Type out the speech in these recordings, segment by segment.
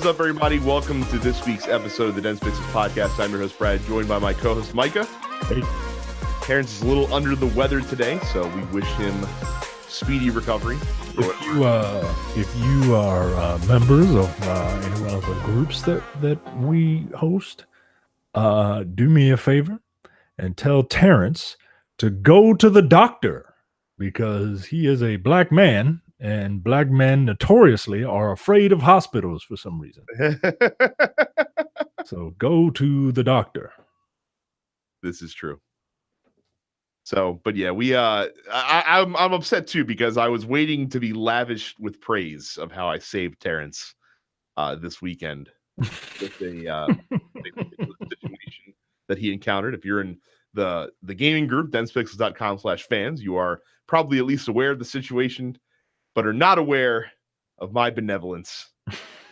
is up, everybody? Welcome to this week's episode of the Dense Pixels Podcast. I'm your host, Brad, joined by my co-host, Micah. Hey. Terrence is a little under the weather today, so we wish him speedy recovery. If you are members of any one of the groups that we host, do me a favor and tell Terrence to go to the doctor because he is a black man. And black men notoriously are afraid of hospitals for some reason. So go to the doctor. This is true. So, but yeah, I'm upset too because I was waiting to be lavished with praise of how I saved Terrence this weekend with a situation that he encountered. If you're in the gaming group, densepixels.com/fans, you are probably at least aware of the situation, but are not aware of my benevolence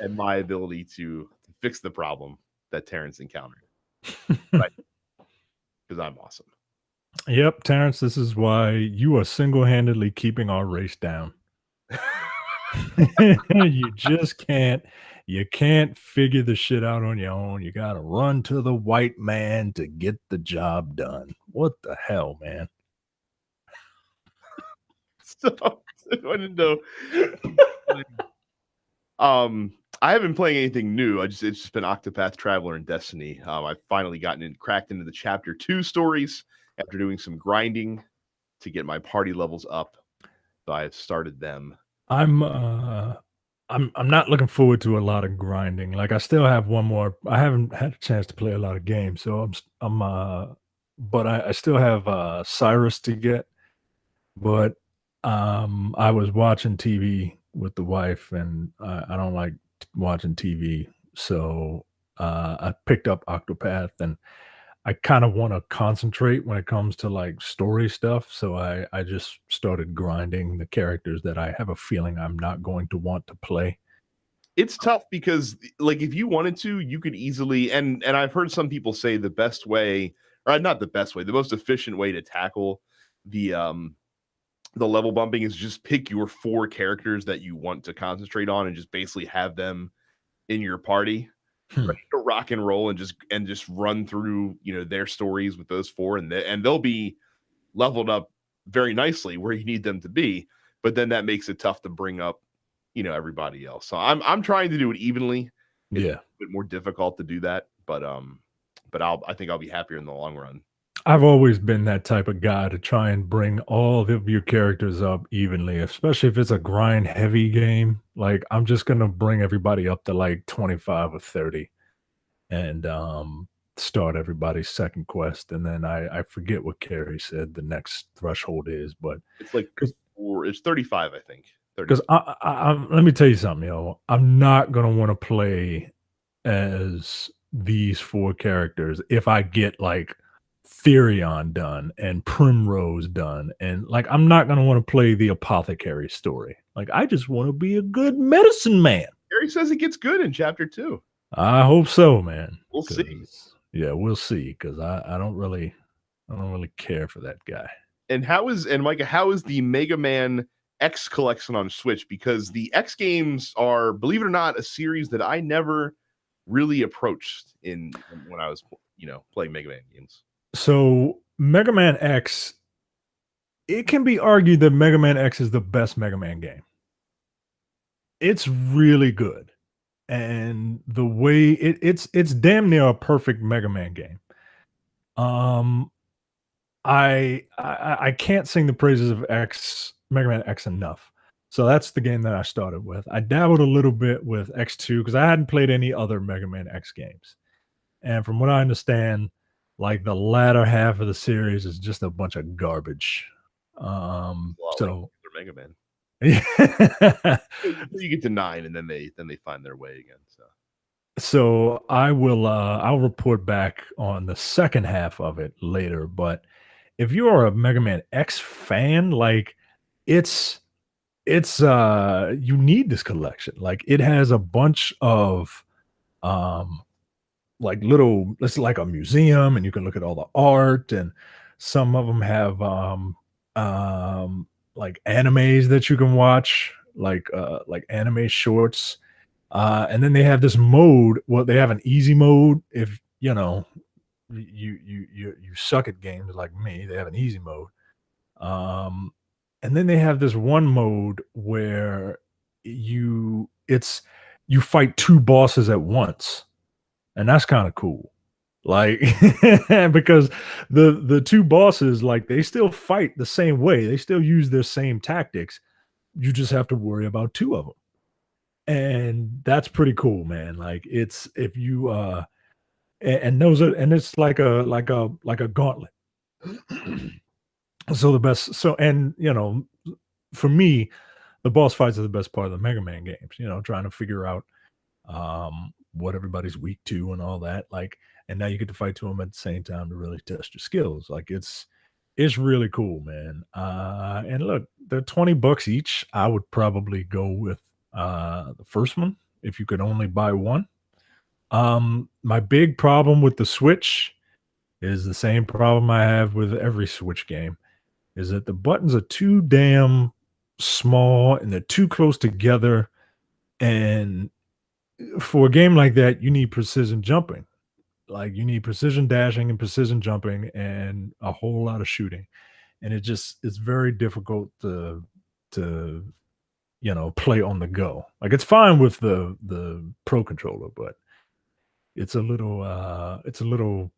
and my ability to fix the problem that Terrence encountered. Right? Because I'm awesome. Yep, Terrence, this is why you are single-handedly keeping our race down. You just can't figure the shit out on your own. You got to run to the white man to get the job done. What the hell, man? So I haven't been playing anything new. It's just been Octopath Traveler and Destiny. I've finally cracked into the chapter 2 stories after doing some grinding to get my party levels up. So I've started them. I'm not looking forward to a lot of grinding. Like I still have one more. I haven't had a chance to play a lot of games, so but I still have Cyrus to get. But I was watching TV with the wife, and I don't like watching TV, so I picked up Octopath, and I kind of want to concentrate when it comes to like story stuff. So I just started grinding the characters that I have a feeling I'm not going to want to play. It's tough because like if you wanted to, you could easily and I've heard some people say the best way, or not the best way, the most efficient way to tackle the level bumping is just pick your 4 characters that you want to concentrate on and just basically have them in your party. Ready to rock and roll and just run through their stories with those 4 and they'll be leveled up very nicely where you need them to be, but then that makes it tough to bring up everybody else. So I'm trying to do it evenly. It's a bit more difficult to do that, but I think I'll be happier in the long run. I've always been that type of guy to try and bring all of your characters up evenly, especially if it's a grind heavy game. Like I'm just going to bring everybody up to like 25 or 30 and start everybody's second quest. And then I forget what Carrie said the next threshold is, but it's like it's 35, I think. Because let me tell you something, I'm not going to want to play as these 4 characters if I get like Therion done and Primrose done, and like I'm not gonna want to play the apothecary story. Like I just want to be a good medicine man. Gary says it gets good in chapter 2. I hope so, man. We'll see. Yeah, we'll see. Because I don't really care for that guy. And Micah, how is the Mega Man X collection on Switch? Because the X games are, believe it or not, a series that I never really approached when I was playing Mega Man games. So Mega Man X, it can be argued that Mega Man X is the best Mega Man game. It's really good. And the way it's damn near a perfect Mega Man game. I can't sing the praises of Mega Man X enough. So that's the game that I started with. I dabbled a little bit with X2 because I hadn't played any other Mega Man X games. And from what I understand, like the latter half of the series is just a bunch of garbage. So Mega Man. Yeah. You get to 9 and then they find their way again. So I'll report back on the second half of it later. But if you are a Mega Man X fan, like it's you need this collection. Like it has a bunch of like little, it's like a museum and you can look at all the art, and some of them have like animes that you can watch, like anime shorts. And then they have this mode. Well, they have an easy mode. If you know you suck at games like me, they have an easy mode. Um, and then they have this one mode where it's you fight two bosses at once, and that's kind of cool. Like because the two bosses, like, they still fight the same way. They still use their same tactics. You just have to worry about two of them. And that's pretty cool, man. Like, it's if you and those are and it's like a gauntlet. So the best so and for me, the boss fights are the best part of the Mega Man games, trying to figure out what everybody's weak to and all that. Like, and now you get to fight to them at the same time to really test your skills. Like, it's really cool, man. And look, they're $20 each. I would probably go with the first one if you could only buy one. My big problem with the Switch is the same problem I have with every Switch game, is that the buttons are too damn small and they're too close together. And for a game like that, you need precision jumping. Like, you need precision dashing and precision jumping and a whole lot of shooting. And it's very difficult to play on the go. Like, it's fine with the Pro controller, but it's a little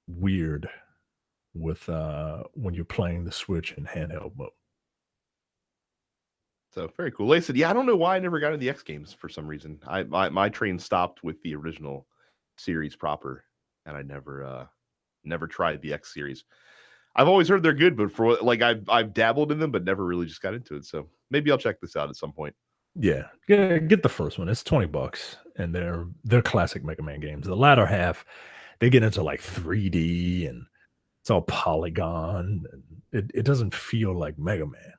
weird with when you're playing the Switch in handheld mode. So very cool. Like I said, yeah, I don't know why I never got into the X games for some reason. My train stopped with the original series proper, and I never tried the X series. I've always heard they're good, but for like I've dabbled in them, but never really just got into it. So maybe I'll check this out at some point. Yeah, get the first one. It's $20, and they're classic Mega Man games. The latter half, they get into like 3D and it's all polygon, and it doesn't feel like Mega Man.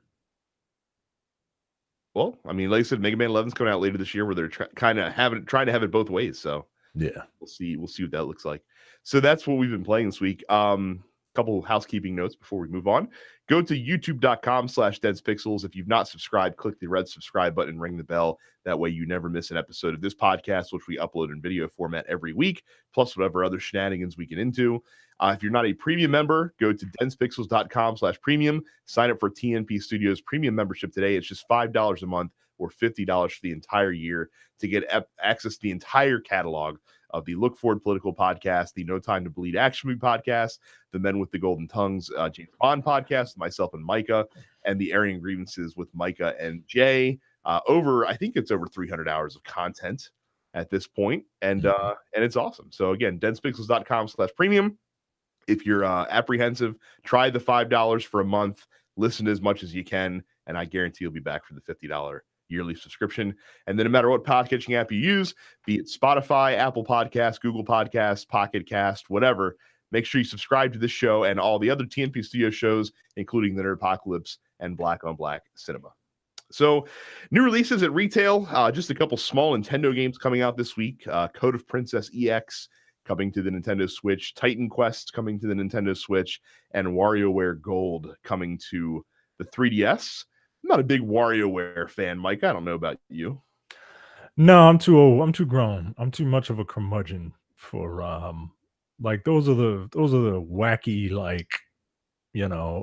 Well, I mean, like I said, Mega Man 11's coming out later this year, where they're trying to have it both ways. So Yeah. we'll see what that looks like. So that's what we've been playing this week. Couple housekeeping notes before we move on. Go to youtube.com/densepixels. If you've not subscribed, click the red subscribe button and ring the bell. That way you never miss an episode of this podcast, which we upload in video format every week, plus whatever other shenanigans we get into. If you're not a premium member, go to densepixels.com/premium. Sign up for TNP Studios premium membership today. It's just $5 a month or $50 for the entire year to get access to the entire catalog of the Look Forward Political Podcast, the No Time to Bleed Action Movie Podcast, the Men with the Golden Tongues James Bond Podcast, myself and Micah, and the Airing Grievances with Micah and Jay. I think it's over 300 hours of content at this point, and it's awesome. So again, densepixels.com/premium. If you're apprehensive, try the $5 for a month, listen as much as you can, and I guarantee you'll be back for the $50 yearly subscription. And then no matter what podcatching app you use, be it Spotify, Apple Podcasts, Google Podcasts, Pocket Cast, whatever, make sure you subscribe to this show and all the other TNP Studio shows, including the Nerdopocalypse and Black on Black Cinema. So new releases at retail, just a couple small Nintendo games coming out this week. Code of Princess EX coming to the Nintendo Switch, Titan Quest coming to the Nintendo Switch, and WarioWare Gold coming to the 3DS. I'm not a big WarioWare fan, Mike. I don't know about you. No, I'm too old. I'm too grown. I'm too much of a curmudgeon for like those are the wacky, like,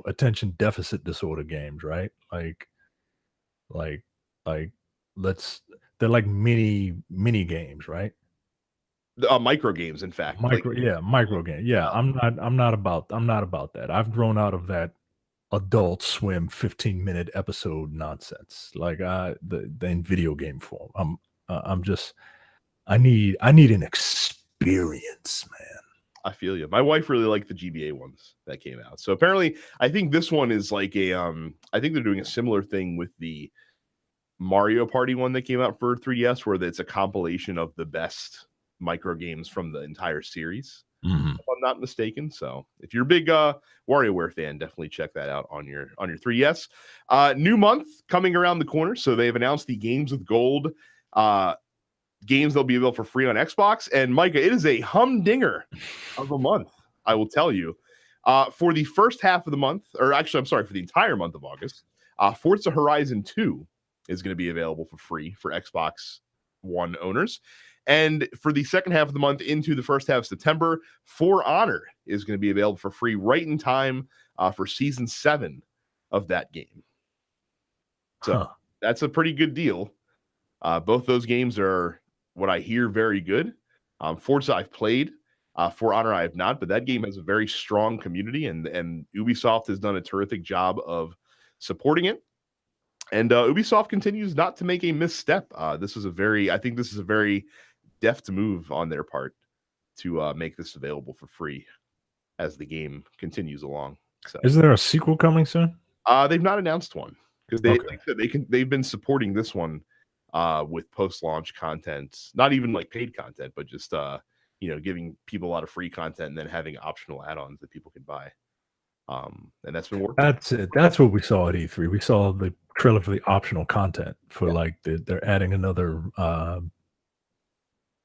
attention deficit disorder games, right? Like let's they're like mini games, right? Micro games, in fact. Micro game. Yeah, I'm not about that. I've grown out of that Adult Swim 15-minute episode nonsense. Like, in video game form. I'm just I need an experience, man. I feel you. My wife really liked the GBA ones that came out. So apparently, I think this one is like I think they're doing a similar thing with the Mario Party one that came out for 3DS, where it's a compilation of the best micro games from the entire series. Mm-hmm. If I'm not mistaken. So if you're a big WarioWare fan, definitely check that out on your 3DS. New month coming around the corner. So they've announced the Games with Gold games that'll be available for free on Xbox. And Micah, it is a humdinger of a month, I will tell you. For the first half of the month, or actually, I'm sorry, for the entire month of August, Forza Horizon 2 is going to be available for free for Xbox One owners. And for the second half of the month into the first half of September, For Honor is going to be available for free right in time for season 7 of that game. So that's a pretty good deal. Both those games are what I hear very good. Forza I've played. For Honor I have not, but that game has a very strong community, and Ubisoft has done a terrific job of supporting it. And Ubisoft continues not to make a misstep. I think this is a very deft move on their part to make this available for free as the game continues along. So, is there a sequel coming soon? They've not announced one because they've been supporting this one with post-launch content, not even like paid content, but just giving people a lot of free content and then having optional add-ons that people can buy. And that's been working. That's it. That's what we saw at E3. We saw the trailer for the optional content for they're adding another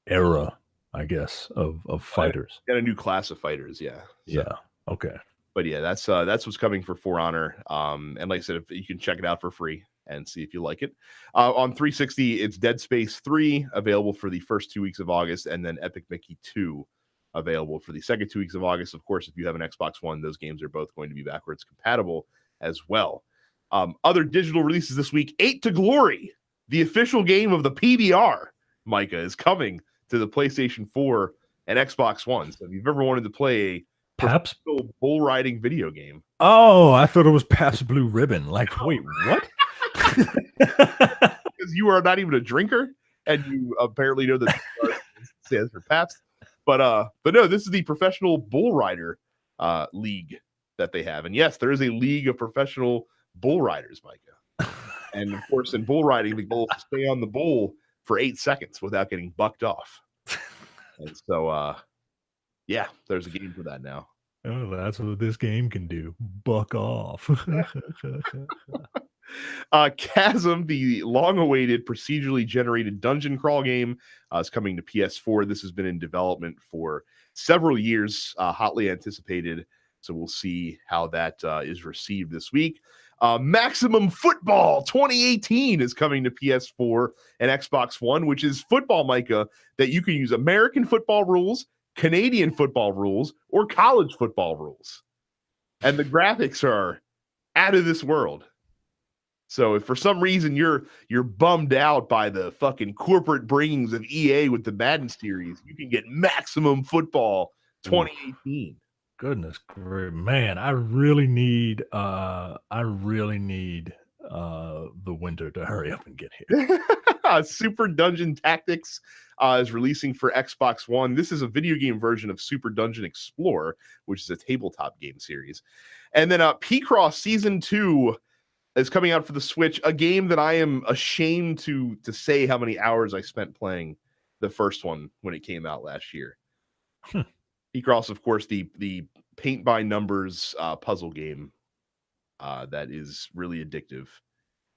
era, I guess, of fighters. Got a new class of fighters, yeah. Yeah. Okay. But yeah, that's what's coming for Honor. And like I said, if you can check it out for free and see if you like it. On 360, it's Dead Space 3 available for the first 2 weeks of August, and then Epic Mickey 2 available for the second 2 weeks of August. Of course, if you have an Xbox One, those games are both going to be backwards compatible as well. Other digital releases this week: 8 to Glory, the official game of the PBR, Micah, is coming to the PlayStation 4 and Xbox One. So if you've ever wanted to play a Pabst bull riding video game. Oh, I thought it was Pabst Blue Ribbon. Like, wait, what? Because you are not even a drinker, and you apparently know that stands for Pabst. But no, this is the professional bull rider league that they have, and yes, there is a league of professional bull riders, Micah. And of course, in bull riding, the goal is to stay on the bull for 8 seconds without getting bucked off. And so, yeah, there's a game for that now. Oh, that's what this game can do. Buck off. Chasm, the long-awaited procedurally generated dungeon crawl game, is coming to PS4. This has been in development for several years, hotly anticipated. So we'll see how that is received this week. Maximum Football 2018 is coming to PS4 and Xbox One, which is football, Micah, that you can use American football rules, Canadian football rules, or college football rules. And the graphics are out of this world. So if for some reason you're bummed out by the fucking corporate bringings of EA with the Madden series, you can get Maximum Football 2018. Goodness great, man! I really need the winter to hurry up and get here. Super Dungeon Tactics is releasing for Xbox One. This is a video game version of Super Dungeon Explorer, which is a tabletop game series. And then P-Cross Season 2 is coming out for the Switch, a game that I am ashamed to say how many hours I spent playing the first one when it came out last year. P-Cross, of course, the paint by numbers puzzle game that is really addictive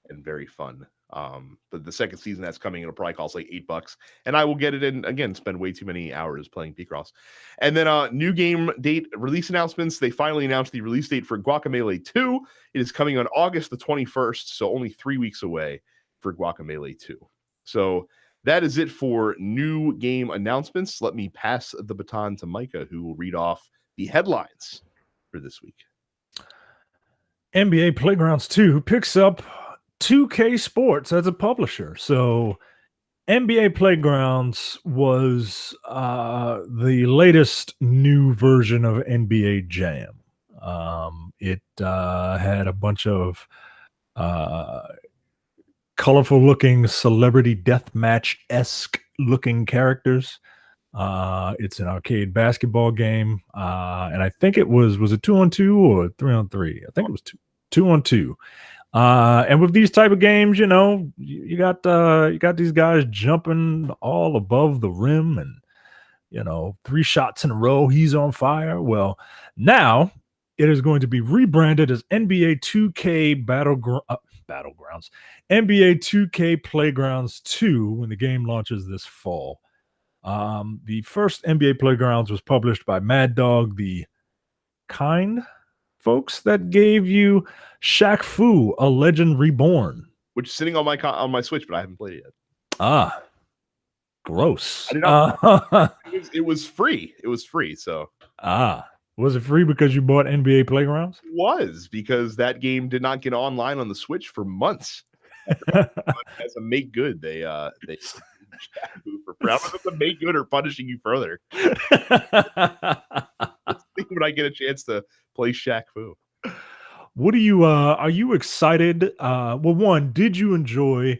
and very fun. But the second season that's coming, it'll probably cost like $8, and I will get it in again. Spend way too many hours playing P-Cross. And then new game date release announcements. They finally announced the release date for Guacamelee 2. It is coming on August the 21st, so only 3 weeks away for Guacamelee 2. So that is it for new game announcements. Let me pass the baton to Micah, who will read off the headlines for this week. NBA Playgrounds 2 picks up 2K Sports as a publisher. So NBA Playgrounds was the latest new version of NBA Jam. It had a bunch of colorful looking celebrity deathmatch-esque looking characters. It's an arcade basketball game. And I think it was it 2-on-2 or 3-on-3? I think it was 2-on-2. And with these type of games, you know, you got these guys jumping all above the rim and, you know, 3 shots in a row, he's on fire. Well, now it is going to be rebranded as NBA 2K Battlegrounds, NBA 2K Playgrounds 2 when the game launches this fall. The first NBA Playgrounds was published by Mad Dog, the kind folks that gave you Shaq Fu, A Legend Reborn, which is sitting on my Switch, but I haven't played it yet. Gross. I did not. It was free. It was free. So was it free because you bought NBA Playgrounds? it was because that game did not get online on the Switch for months. As a make good, they Shaq Fu for free. I don't know if it's a make good or punishing you further. Let's see when I get a chance to play Shaq Fu. What do you are you excited? Well, one, did you enjoy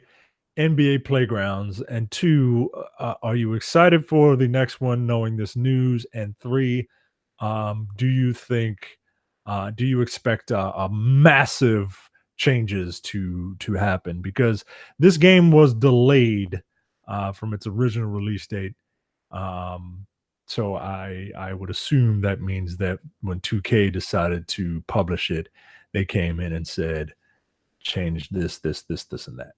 NBA Playgrounds? And two, are you excited for the next one knowing this news? And three, do you think do you expect a massive changes to happen? Because this game was delayed from its original release date. Um, so I would assume that means that when 2K decided to publish it, they came in and said, change this, and that.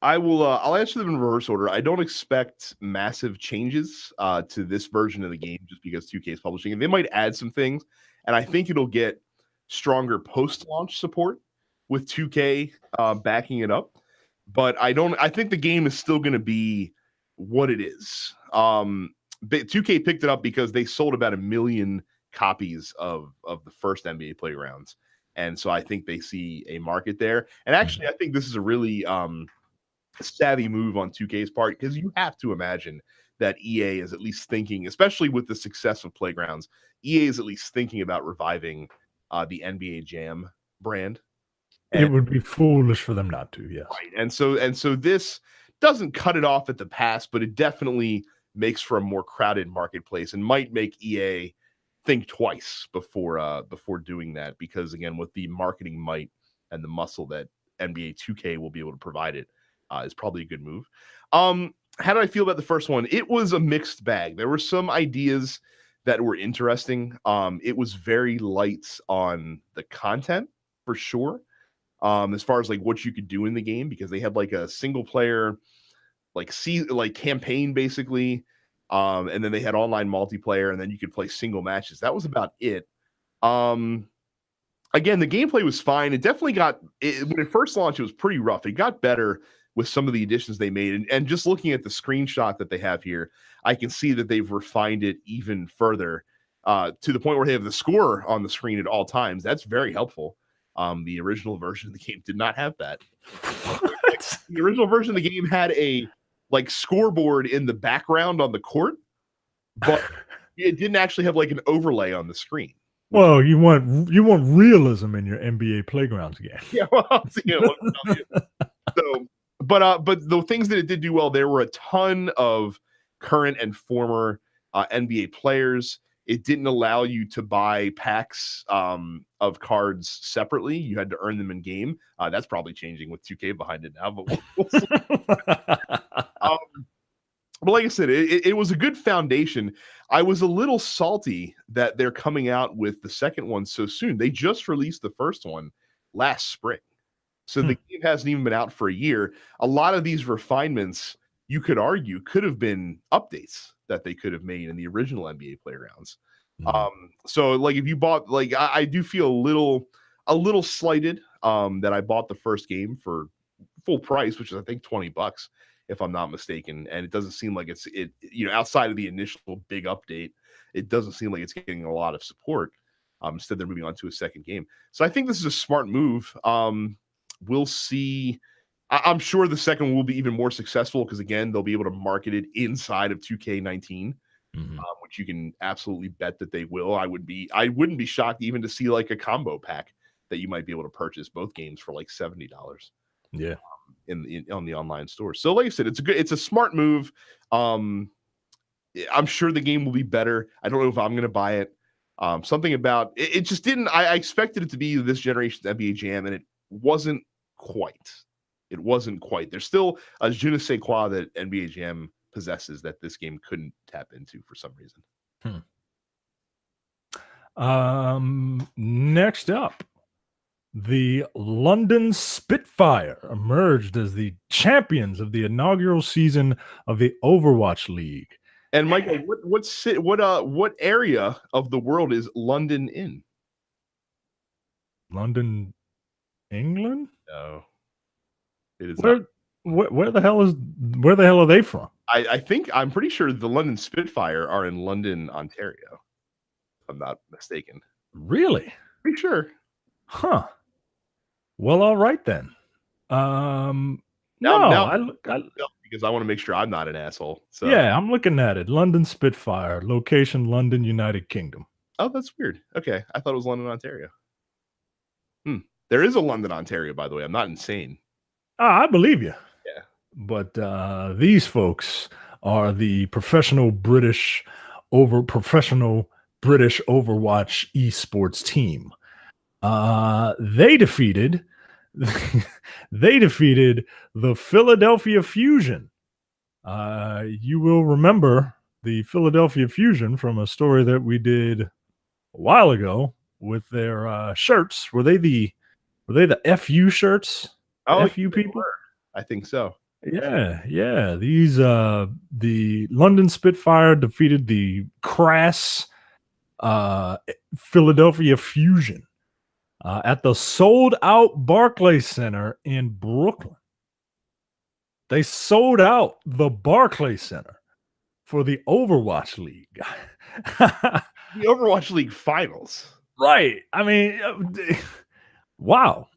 I will. I'll answer them in reverse order. I don't expect massive changes to this version of the game just because 2K is publishing it. They might add some things, and I think it'll get stronger post-launch support with 2K backing it up. But I don't. I think the game is still going to be what it is. 2K picked it up because they sold about 1 million copies of the first NBA Playgrounds, and so I think they see a market there. And actually, I think this is a really savvy move on 2K's part because you have to imagine that EA is at least thinking, especially with the success of Playgrounds, EA is at least thinking about reviving the NBA Jam brand. And it would be foolish for them not to, yes. Right. And so this doesn't cut it off at the pass, but it definitely makes for a more crowded marketplace and might make EA think twice before doing that because again, with the marketing might and the muscle that NBA 2K will be able to provide it, is probably a good move. How do I feel about the first one? It was a mixed bag. There were some ideas that were interesting. It was very light on the content for sure. As far as like what you could do in the game, because they had like a single player, like campaign basically. And then they had online multiplayer, and then you could play single matches. That was about it. Again, the gameplay was fine. It definitely when it first launched, it was pretty rough. It got better with some of the additions they made. And just looking at the screenshot that they have here, I can see that they've refined it even further to the point where they have the score on the screen at all times. That's very helpful. The original version of the game did not have that. The original version of the game had a scoreboard in the background on the court, but it didn't actually have like an overlay on the screen. Well, you want realism in your NBA Playgrounds game. Yeah, well, so, but the things that it did do well, there were a ton of current and former NBA players. It didn't allow you to buy packs of cards separately. You had to earn them in game. That's probably changing with 2K behind it now. But we'll see. But like I said, it was a good foundation. I was a little salty that they're coming out with the second one so soon. They just released the first one last spring. So the game hasn't even been out for a year. A lot of these refinements, you could argue, could have been updates that they could have made in the original NBA Playgrounds. So like if you bought, I do feel a little slighted that I bought the first game for full price, which is I think $20 if I'm not mistaken, and it doesn't seem like it's outside of the initial big update, it doesn't seem like it's getting a lot of support. Instead, they're moving on to a second game. So I think this is a smart move. We'll see. I'm sure the second one will be even more successful because again, they'll be able to market it inside of 2K19, which you can absolutely bet that they will. I wouldn't be shocked even to see like a combo pack that you might be able to purchase both games for like $70. Yeah. On the online store. So like I said, it's a smart move. I'm sure the game will be better. I don't know if I'm going to buy it. Something about it just didn't. I expected it to be this generation's NBA Jam, and it wasn't quite. It wasn't quite. There's still a je ne sais quoi that NBA Jam possesses that this game couldn't tap into for some reason. Next up, the London Spitfire emerged as the champions of the inaugural season of the Overwatch League. And Michael, what area of the world is London in? London, England? No, it is where the hell are they from? I'm pretty sure the London Spitfire are in London, Ontario. If I'm not mistaken. Really? Pretty sure. Huh. Well, all right then. No, because I want to make sure I'm not an asshole. So yeah, I'm looking at it. London Spitfire, location London, United Kingdom. Oh, that's weird. Okay, I thought it was London, Ontario. There is a London, Ontario, by the way. I'm not insane. I believe you. Yeah. But these folks are the professional British Overwatch esports team. They defeated the Philadelphia Fusion. You will remember the Philadelphia Fusion from a story that we did a while ago with their shirts. Were they the FU shirts? Oh, FU people? I think so. Yeah. These the London Spitfire defeated the crass Philadelphia Fusion at the sold out Barclays Center in Brooklyn. They sold out the Barclays Center for the Overwatch League. The Overwatch League finals. Right. I mean, wow.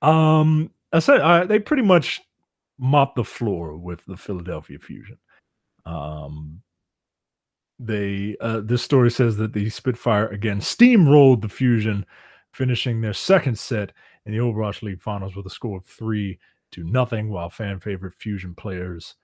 I said they pretty much mopped the floor with the Philadelphia Fusion. This story says that the Spitfire again steamrolled the Fusion, finishing their second set in the Overwatch League finals with a score of 3-0, while fan favorite Fusion players,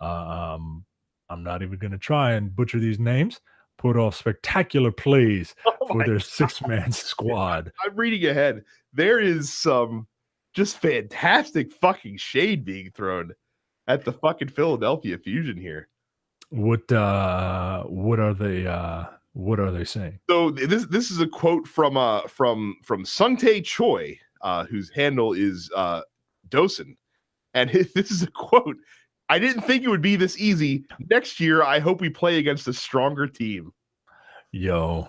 I'm not even going to try and butcher these names, put off spectacular plays for their 6-man squad. I'm reading ahead. There is some just fantastic fucking shade being thrown at the fucking Philadelphia Fusion here. What are they saying? So this is a quote from Sungtae Choi, whose handle is Dosen, and this is a quote. I didn't think it would be this easy. Next year, I hope we play against a stronger team. Yo.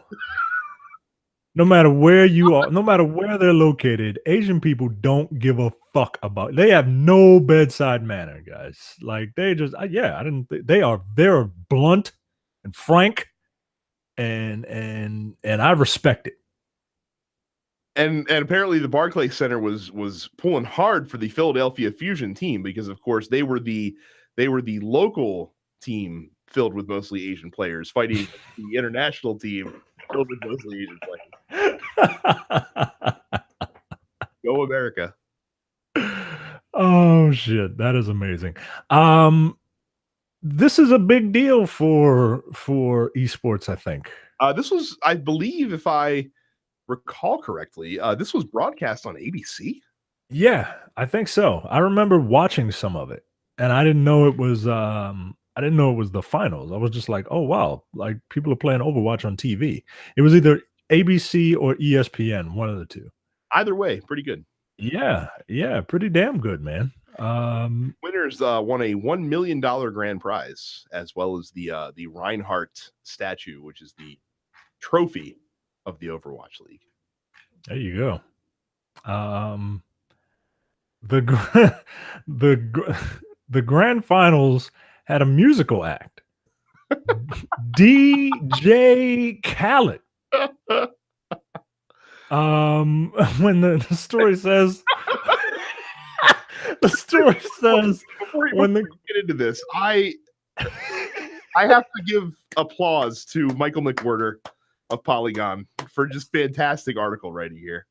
No matter where you are, no matter where they're located, Asian people don't give a fuck about. They have no bedside manner, guys. Like they just, they're blunt and frank, and I respect it. And apparently the Barclays Center was pulling hard for the Philadelphia Fusion team because, of course, they were the local team filled with mostly Asian players fighting the international team filled with mostly Asian players. Go America. Oh shit, that is amazing. This is a big deal for esports, I think. This was, I believe, if I recall correctly, this was broadcast on ABC. Yeah, I think so. I remember watching some of it, and I didn't know it was the finals. I was just like, oh wow, like people are playing Overwatch on TV. It was either ABC or ESPN, one of the two. Either way, pretty good. Yeah, pretty damn good, man. Winners won a $1 million grand prize, as well as the Reinhardt statue, which is the trophy of the Overwatch League. There you go. The grand finals had a musical act. DJ Khaled. When the story says before we get into this, I have to give applause to Michael McWhorter of Polygon for just fantastic article writing here.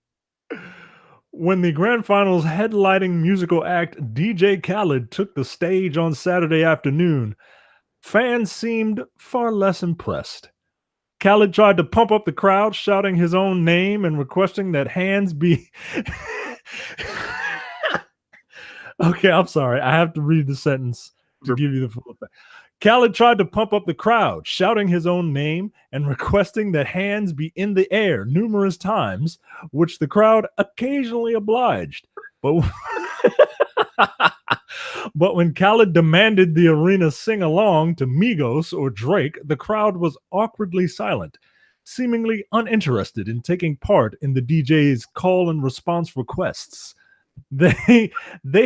When the grand finals headlining musical act DJ Khaled took the stage on Saturday afternoon, fans seemed far less impressed. Khaled tried to pump up the crowd, shouting his own name and requesting that hands be... Okay, I'm sorry. I have to read the sentence to give you the full effect. Khaled tried to pump up the crowd, shouting his own name and requesting that hands be in the air numerous times, which the crowd occasionally obliged. But when Khaled demanded the arena sing along to Migos or Drake, the crowd was awkwardly silent, seemingly uninterested in taking part in the DJ's call and response requests. They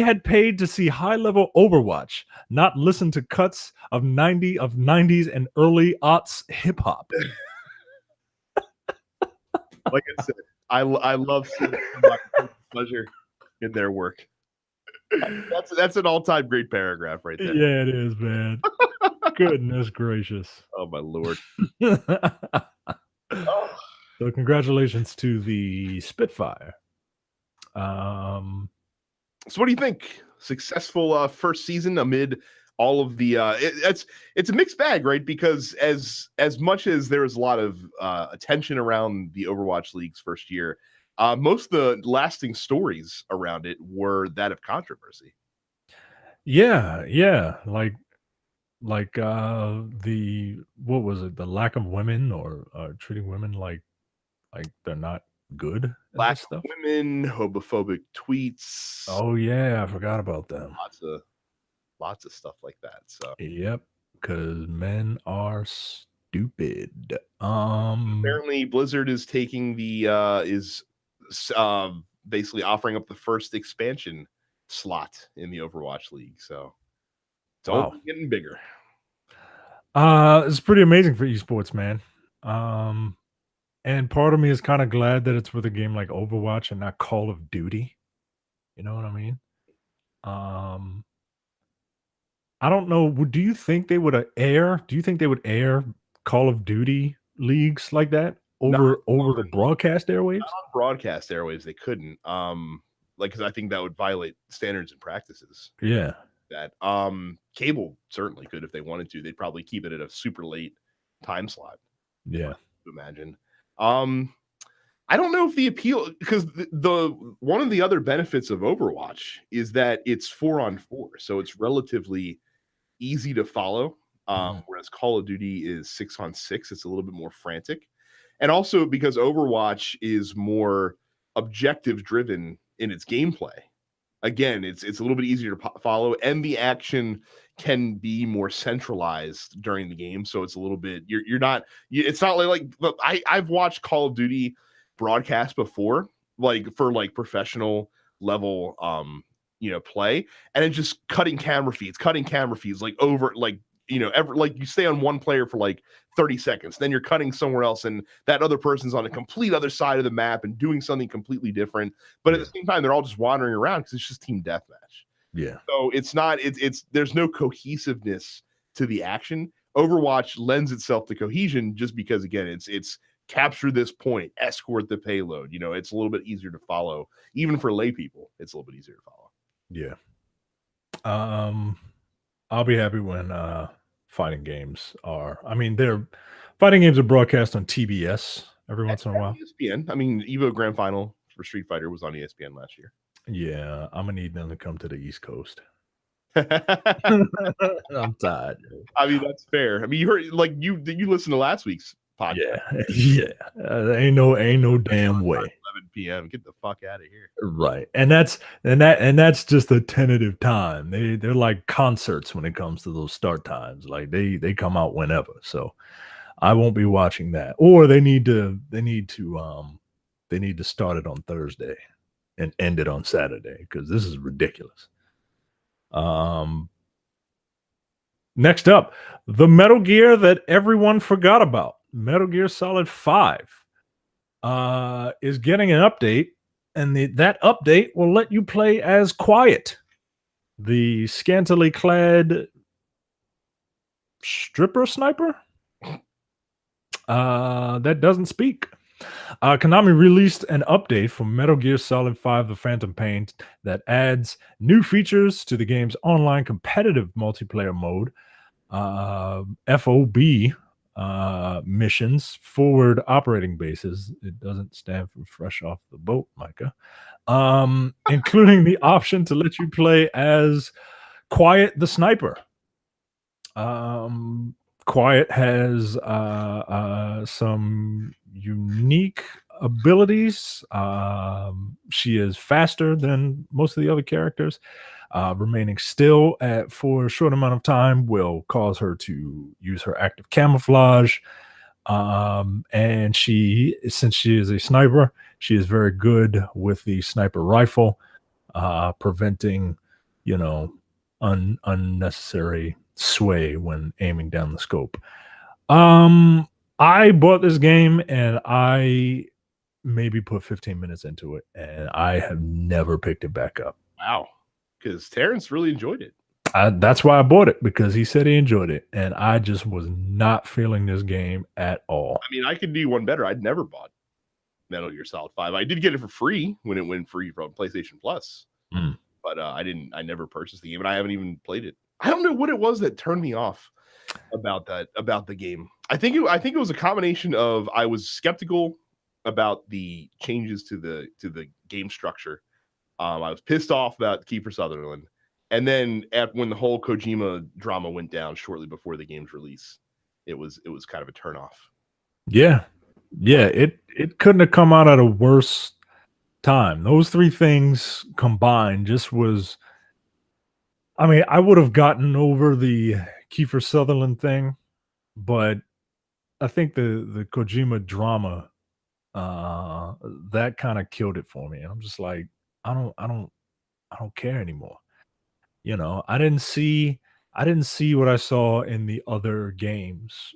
had paid to see high-level Overwatch, not listen to cuts of 90s and early aughts hip-hop. Like I said, I love seeing somebody take pleasure in their work. That's an all-time great paragraph right there. Yeah, it is, man. Goodness gracious. Oh my lord. So congratulations to the Spitfire. So what do you think? Successful first season amid all of the it's a mixed bag, right? Because as much as there was a lot of attention around the Overwatch League's first year, most of the lasting stories around it were that of controversy. Yeah, like the what was it? The lack of women or treating women like they're not good at Black this stuff. women, homophobic tweets, Oh yeah, I forgot about them. lots of stuff like that. So Yep, because men are stupid. apparently Blizzard is taking the basically offering up the first expansion slot in the Overwatch League. So it's Wow. only getting bigger. It's pretty amazing for esports, man. And part of me is kind of glad that it's with a game like Overwatch and not Call of Duty. You know what I mean? Um, I don't know. Do you think they would air? Do you think they would air Call of Duty leagues like that Not over the broadcast airwaves? on broadcast airwaves, they couldn't. Like because I think that would violate standards and practices. Yeah, That cable certainly could if they wanted to. They'd probably keep it at a super late time slot. yeah, Imagine. I don't know if the appeal because the one of the other benefits of Overwatch is that it's 4-on-4, so it's relatively easy to follow. Mhm. Whereas Call of Duty is 6-on-6, it's a little bit more frantic, and also because Overwatch is more objective driven in its gameplay. Again, it's a little bit easier to follow, and the action can be more centralized during the game. So it's a little bit you're not. It's not like look, I've watched Call of Duty broadcast before, like for like professional level, play, and it's just cutting camera feeds, like over like ever like you stay on one player for like 30 seconds, then you're cutting somewhere else, and that other person's on a complete other side of the map and doing something completely different. But at the same time, they're all just wandering around because it's just team deathmatch. yeah, So it's not, it's there's no cohesiveness to the action. Overwatch lends itself to cohesion just because again, it's capture this point, escort the payload. It's a little bit easier to follow, even for lay people. It's a little bit easier to follow. yeah. I'll be happy when fighting games are. I mean, they're fighting games are broadcast on TBS every once in a while. ESPN. I mean, Evo Grand Final for Street Fighter was on ESPN last year. Yeah, I'm gonna need them to come to the East Coast. I I'm tired. mean, that's fair. I mean, you heard like you listen to last week's podcast. Yeah, yeah. Ain't no damn way. 11 p.m. Get the fuck out of here. Right. And that's just a tentative time. They're like concerts when it comes to those start times. Like they come out whenever. So I won't be watching that. Or they need to start it on Thursday and end it on Saturday because this is ridiculous. Next up, the Metal Gear that everyone forgot about. Metal Gear Solid 5 is getting an update, and that update will let you play as Quiet, the scantily clad stripper sniper that doesn't speak. Konami released an update for Metal Gear Solid 5 The Phantom Pain that adds new features to the game's online competitive multiplayer mode, FOB missions, forward operating bases. It doesn't stand for fresh off the boat, Micah. Including the option to let you play as Quiet the Sniper. Quiet has some unique abilities. She is faster than most of the other characters. Remaining still for a short amount of time will cause her to use her active camouflage. And since she is a sniper, she is very good with the sniper rifle. preventing, you know, unnecessary sway when aiming down the scope. I bought this game and I maybe put 15 minutes into it, and I have never picked it back up. Wow, because Terrence really enjoyed it. That's why I bought it, because he said he enjoyed it, and I just was not feeling this game at all. I mean, I could do one better. I'd never bought Metal Gear Solid 5. I did get it for free when it went free from PlayStation Plus, but I never purchased the game, and I haven't even played it. I don't know what it was that turned me off about the game. I think it was a combination of I was skeptical about the changes to the game structure. I was pissed off about Kiefer Sutherland. And then when the whole Kojima drama went down shortly before the game's release, it was kind of a turnoff. Yeah. It couldn't have come out at a worse time. Those three things combined just was. I mean, I would have gotten over the Kiefer Sutherland thing, but I think the Kojima drama that kind of killed it for me. I'm just like, I don't care anymore. I didn't see what I saw in the other games,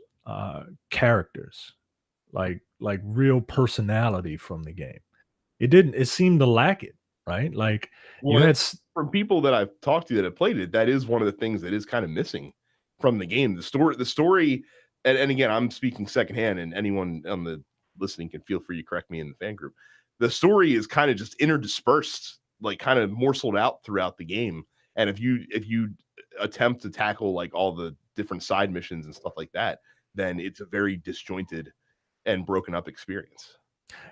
characters, like real personality from the game. It seemed to lack it, right? Like you Well, had from people that I've talked to that have played it, that is one of the things that is kind of missing from the game. The story, and again, I'm speaking secondhand, and anyone on the listening can feel free to correct me in the fan group. The story is kind of just interdispersed, like kind of morseled out throughout the game. And if you attempt to tackle like all the different side missions and stuff like that, then it's a very disjointed and broken up experience.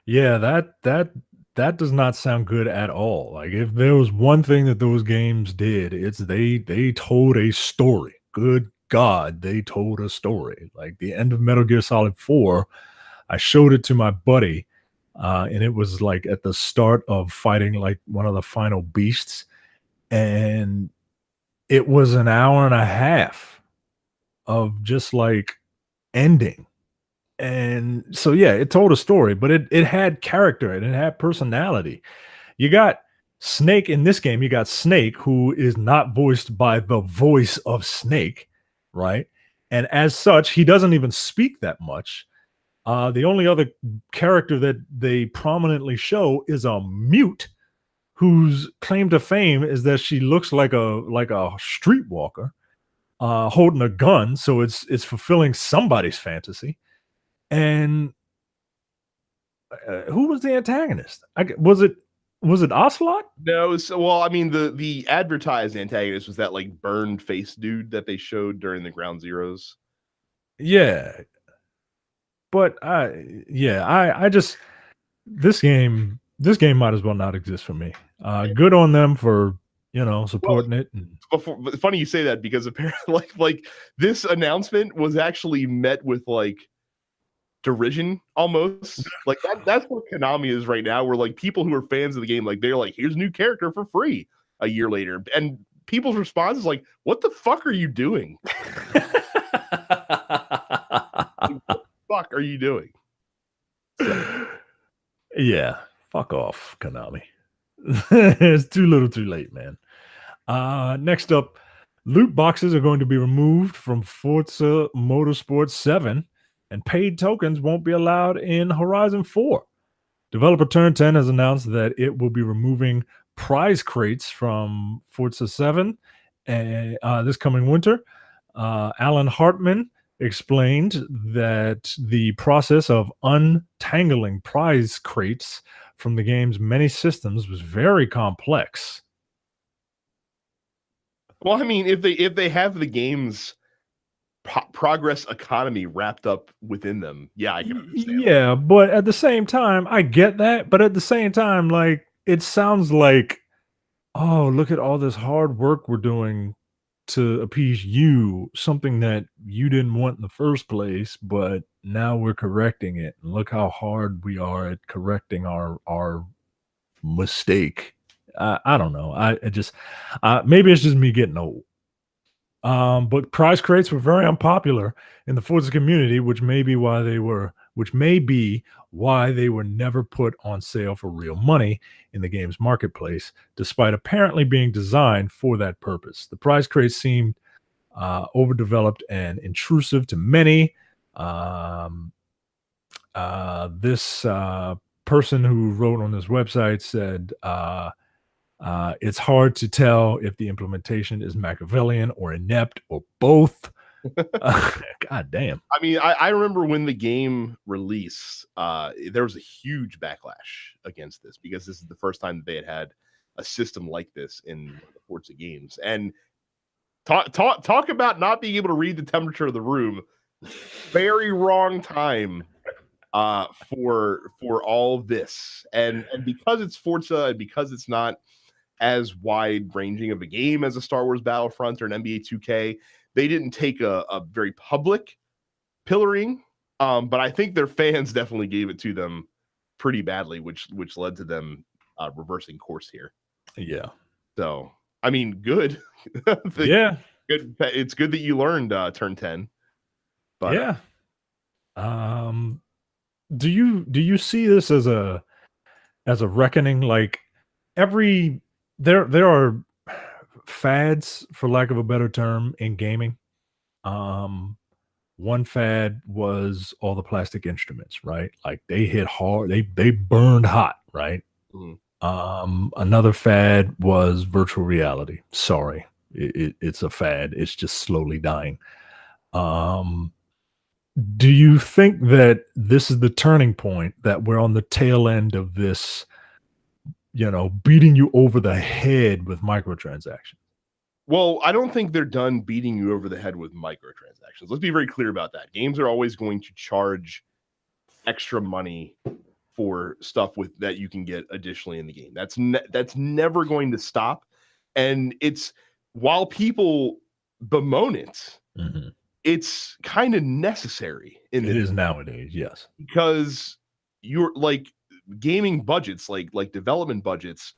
Yeah, that does not sound good at all. Like if there was one thing that those games did, it's they told a story. Good God, they told a story. Like the end of Metal Gear Solid 4, I showed it to my buddy, and it was like at the start of fighting like one of the final beasts, and it was an hour and a half of just like ending. And so yeah, it told a story, but it had character and it had personality. You got Snake in this game, you got Snake, who is not voiced by the voice of Snake, right? And as such, he doesn't even speak that much. The only other character that they prominently show is a mute whose claim to fame is that she looks like a streetwalker holding a gun, so it's fulfilling somebody's fantasy. And who was the antagonist? Was it Ocelot? No, well, I mean the advertised antagonist was that like burned face dude that they showed during the Ground Zeroes. Yeah, but I just this game might as well not exist for me. Good on them for supporting it. And funny you say that, because apparently like this announcement was actually met with like derision almost. Like that's what Konami is right now, where like people who are fans of the game, like they're like, here's a new character for free a year later, and people's response is like, what the fuck are you doing? Like, what the fuck are you doing? So. Yeah, fuck off, Konami. It's too little too late, man. Next up, loot boxes are going to be removed from Forza Motorsport 7, and paid tokens won't be allowed in Horizon 4. Developer Turn 10 has announced that it will be removing prize crates from Forza 7 this coming winter. Alan Hartman explained that the process of untangling prize crates from the game's many systems was very complex. Well, I mean, if they have the game's progress economy wrapped up within them, yeah, I can understand. Yeah, but at the same time, I get that. But at the same time, like it sounds like, oh, look at all this hard work we're doing to appease you, something that you didn't want in the first place, but now we're correcting it. And look how hard we are at correcting our mistake. I don't know. I just maybe it's just me getting old. But prize crates were very unpopular in the Forza community, which may be why they were which may be why they were never put on sale for real money in the game's marketplace, despite apparently being designed for that purpose. The prize crates seemed overdeveloped and intrusive to many. This person who wrote on this website said it's hard to tell if the implementation is Machiavellian or inept or both. God damn. I mean, I remember when the game released, there was a huge backlash against this because this is the first time that they had a system like this in the Forza games. And talk about not being able to read the temperature of the room. Very wrong time for all of this. And because it's Forza and because it's not as wide ranging of a game as a Star Wars Battlefront or an NBA 2K, they didn't take a very public pillaring, but I think their fans definitely gave it to them pretty badly, which led to them reversing course here. Yeah. So, I mean, good. Yeah. Good. It's good that you learned Turn 10. But yeah. Do you see this as a reckoning? Like there are fads, for lack of a better term, in gaming. One fad was all the plastic instruments, right? Like they hit hard, they burned hot, right? Another fad was virtual reality. Sorry, it's a fad. It's just slowly dying. Do you think that this is the turning point, that we're on the tail end of this, beating you over the head with microtransactions? Well, I don't think they're done beating you over the head with microtransactions. Let's be very clear about that. Games are always going to charge extra money for stuff with that you can get additionally in the game. That's never going to stop. And it's, while people bemoan it, it's kind of necessary. It is nowadays, yes. Because you're like, gaming budgets, like development budgets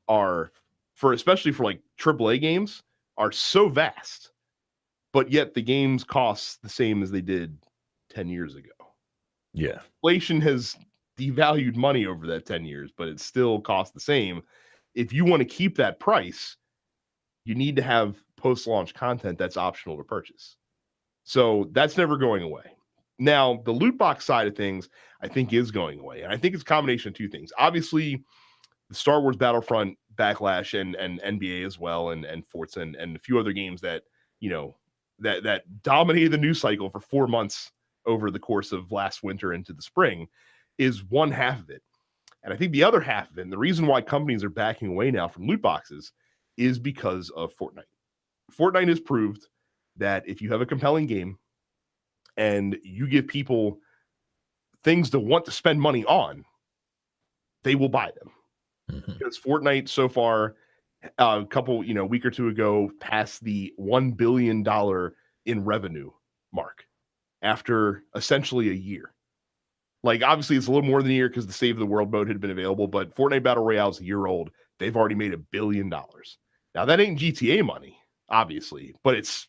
are, especially for like AAA games, are so vast, but yet the games cost the same as they did 10 years ago. Yeah. Inflation has devalued money over that 10 years, but it still costs the same. If you want to keep that price, you need to have post-launch content that's optional to purchase. So that's never going away. Now, the loot box side of things, I think, is going away. And I think it's a combination of two things. Obviously, the Star Wars Battlefront backlash and NBA as well, and Forza and a few other games that, that dominated the news cycle for 4 months over the course of last winter into the spring, is one half of it. And I think the other half of it, and the reason why companies are backing away now from loot boxes, is because of Fortnite. Fortnite has proved that if you have a compelling game and you give people things to want to spend money on, they will buy them. Because Fortnite so far, a couple, week or two ago, passed the $1 billion in revenue mark after essentially a year. Like, obviously, it's a little more than a year because the Save the World mode had been available, but Fortnite Battle Royale is a year old. They've already made $1 billion. Now, that ain't GTA money, obviously, but it's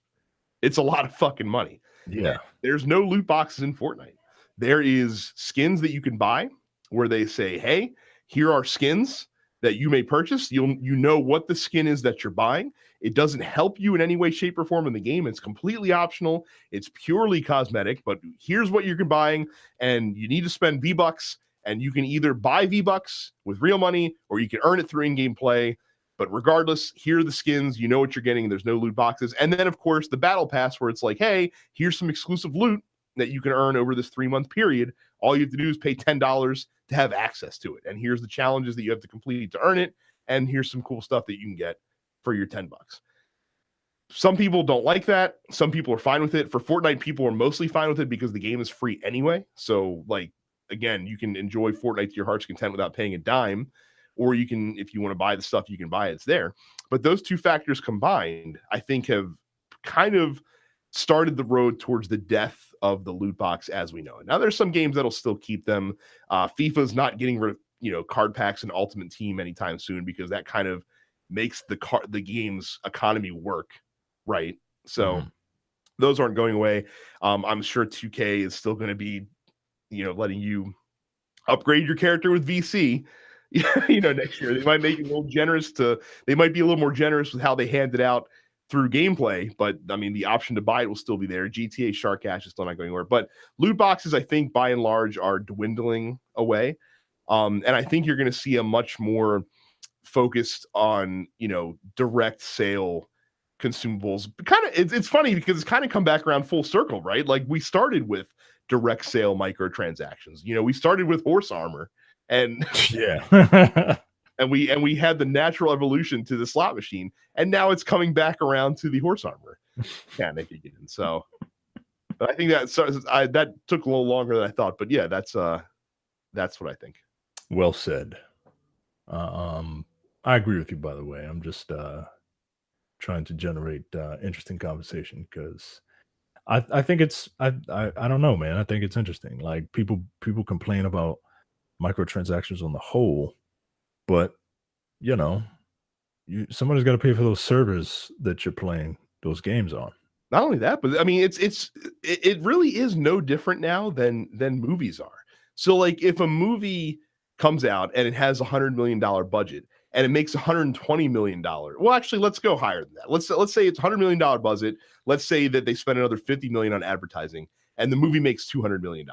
a lot of fucking money. Yeah. There's no loot boxes in Fortnite. There is skins that you can buy where they say, hey, here are skins that you may purchase. You know what the skin is that you're buying. It doesn't help you in any way, shape, or form in the game. It's completely optional. It's purely cosmetic, but here's what you're buying, and you need to spend V-Bucks, and you can either buy V-Bucks with real money or you can earn it through in-game play. But regardless, here are the skins. You know what you're getting. There's no loot boxes. And then, of course, the Battle Pass, where it's like, hey, here's some exclusive loot that you can earn over this 3-month period. All you have to do is pay $10 to have access to it. And here's the challenges that you have to complete to earn it. And here's some cool stuff that you can get for your $10. Some people don't like that. Some people are fine with it. For Fortnite, people are mostly fine with it because the game is free anyway. So, like, again, you can enjoy Fortnite to your heart's content without paying a dime. Or you can, if you want to buy the stuff, you can buy it. It's there. But those two factors combined, I think, have kind of started the road towards the death of the loot box as we know it. Now, there's some games that'll still keep them. FIFA's not getting rid of, card packs and Ultimate Team anytime soon because that kind of makes the game's economy work, right? So those aren't going away. I'm sure 2K is still going to be letting you upgrade your character with VC. Next year they might make it a little generous they might be a little more generous with how they hand it out through gameplay, but I mean the option to buy it will still be there. GTA Shark Cash is still not going anywhere, but loot boxes I think by and large are dwindling away. And I think you're going to see a much more focused on direct sale consumables. It's funny because it's kind of come back around full circle, right? Like we started with direct sale microtransactions. We started with horse armor, and yeah. and we had the natural evolution to the slot machine, and now it's coming back around to the horse armor mechanic again. So, but I think that took a little longer than I thought. But yeah, that's what I think. Well said. I agree with you. By the way, I'm just trying to generate interesting conversation because I think it's I don't know, man. I think it's interesting. Like people complain about microtransactions on the whole, but somebody's got to pay for those servers that you're playing those games on. Not only that, but I mean, it really is no different now than movies are. So, like, if a movie comes out and it has $100 million budget and it makes $120 million, well, actually, let's go higher than that. Let's say it's $100 million budget. Let's say that they spend another $50 million on advertising, and the movie makes $200 million.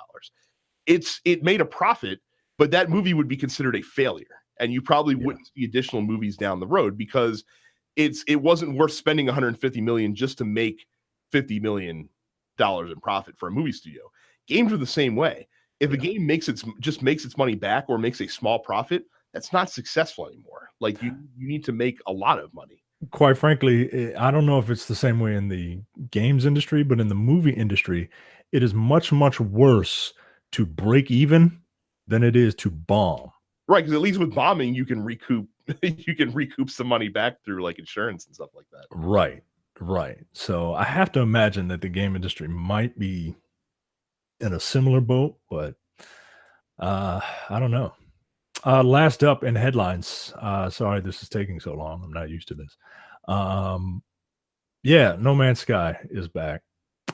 It made a profit, but that movie would be considered a failure, and you probably wouldn't see additional movies down the road because it wasn't worth spending $150 million just to make $50 million in profit for a movie studio. Games are the same way. If a game makes its money back or makes a small profit, that's not successful anymore. Like you need to make a lot of money. Quite frankly, I don't know if it's the same way in the games industry, but in the movie industry, it is much, much worse to break even than it is to bomb. Right, because at least with bombing, you can recoup some money back through like insurance and stuff like that. Right. So I have to imagine that the game industry might be in a similar boat, but I don't know. Last up in headlines. Sorry, this is taking so long. I'm not used to this. Yeah, No Man's Sky is back.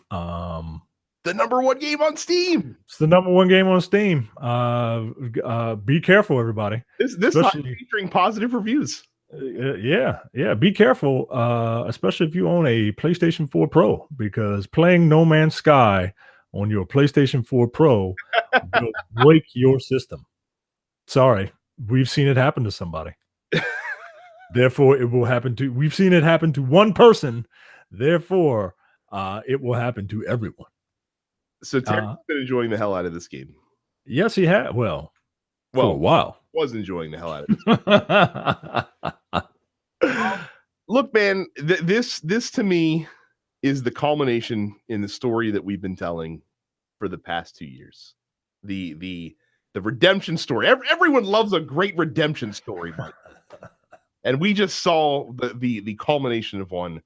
The number one game on Steam. It's the number one game on Steam. Be careful, everybody. This time featuring positive reviews. Yeah. Be careful, especially if you own a PlayStation 4 Pro, because playing No Man's Sky on your PlayStation 4 Pro will break your system. Sorry, we've seen it happen to somebody. Therefore, it will happen to. We've seen it happen to one person. Therefore, it will happen to everyone. So Terry's been enjoying the hell out of this game. Yes, he had. Well, for a while. Was enjoying the hell out of this. Look, man, this to me is the culmination in the story that we've been telling for the past 2 years. The redemption story. Everyone loves a great redemption story, Mike. And we just saw the culmination of one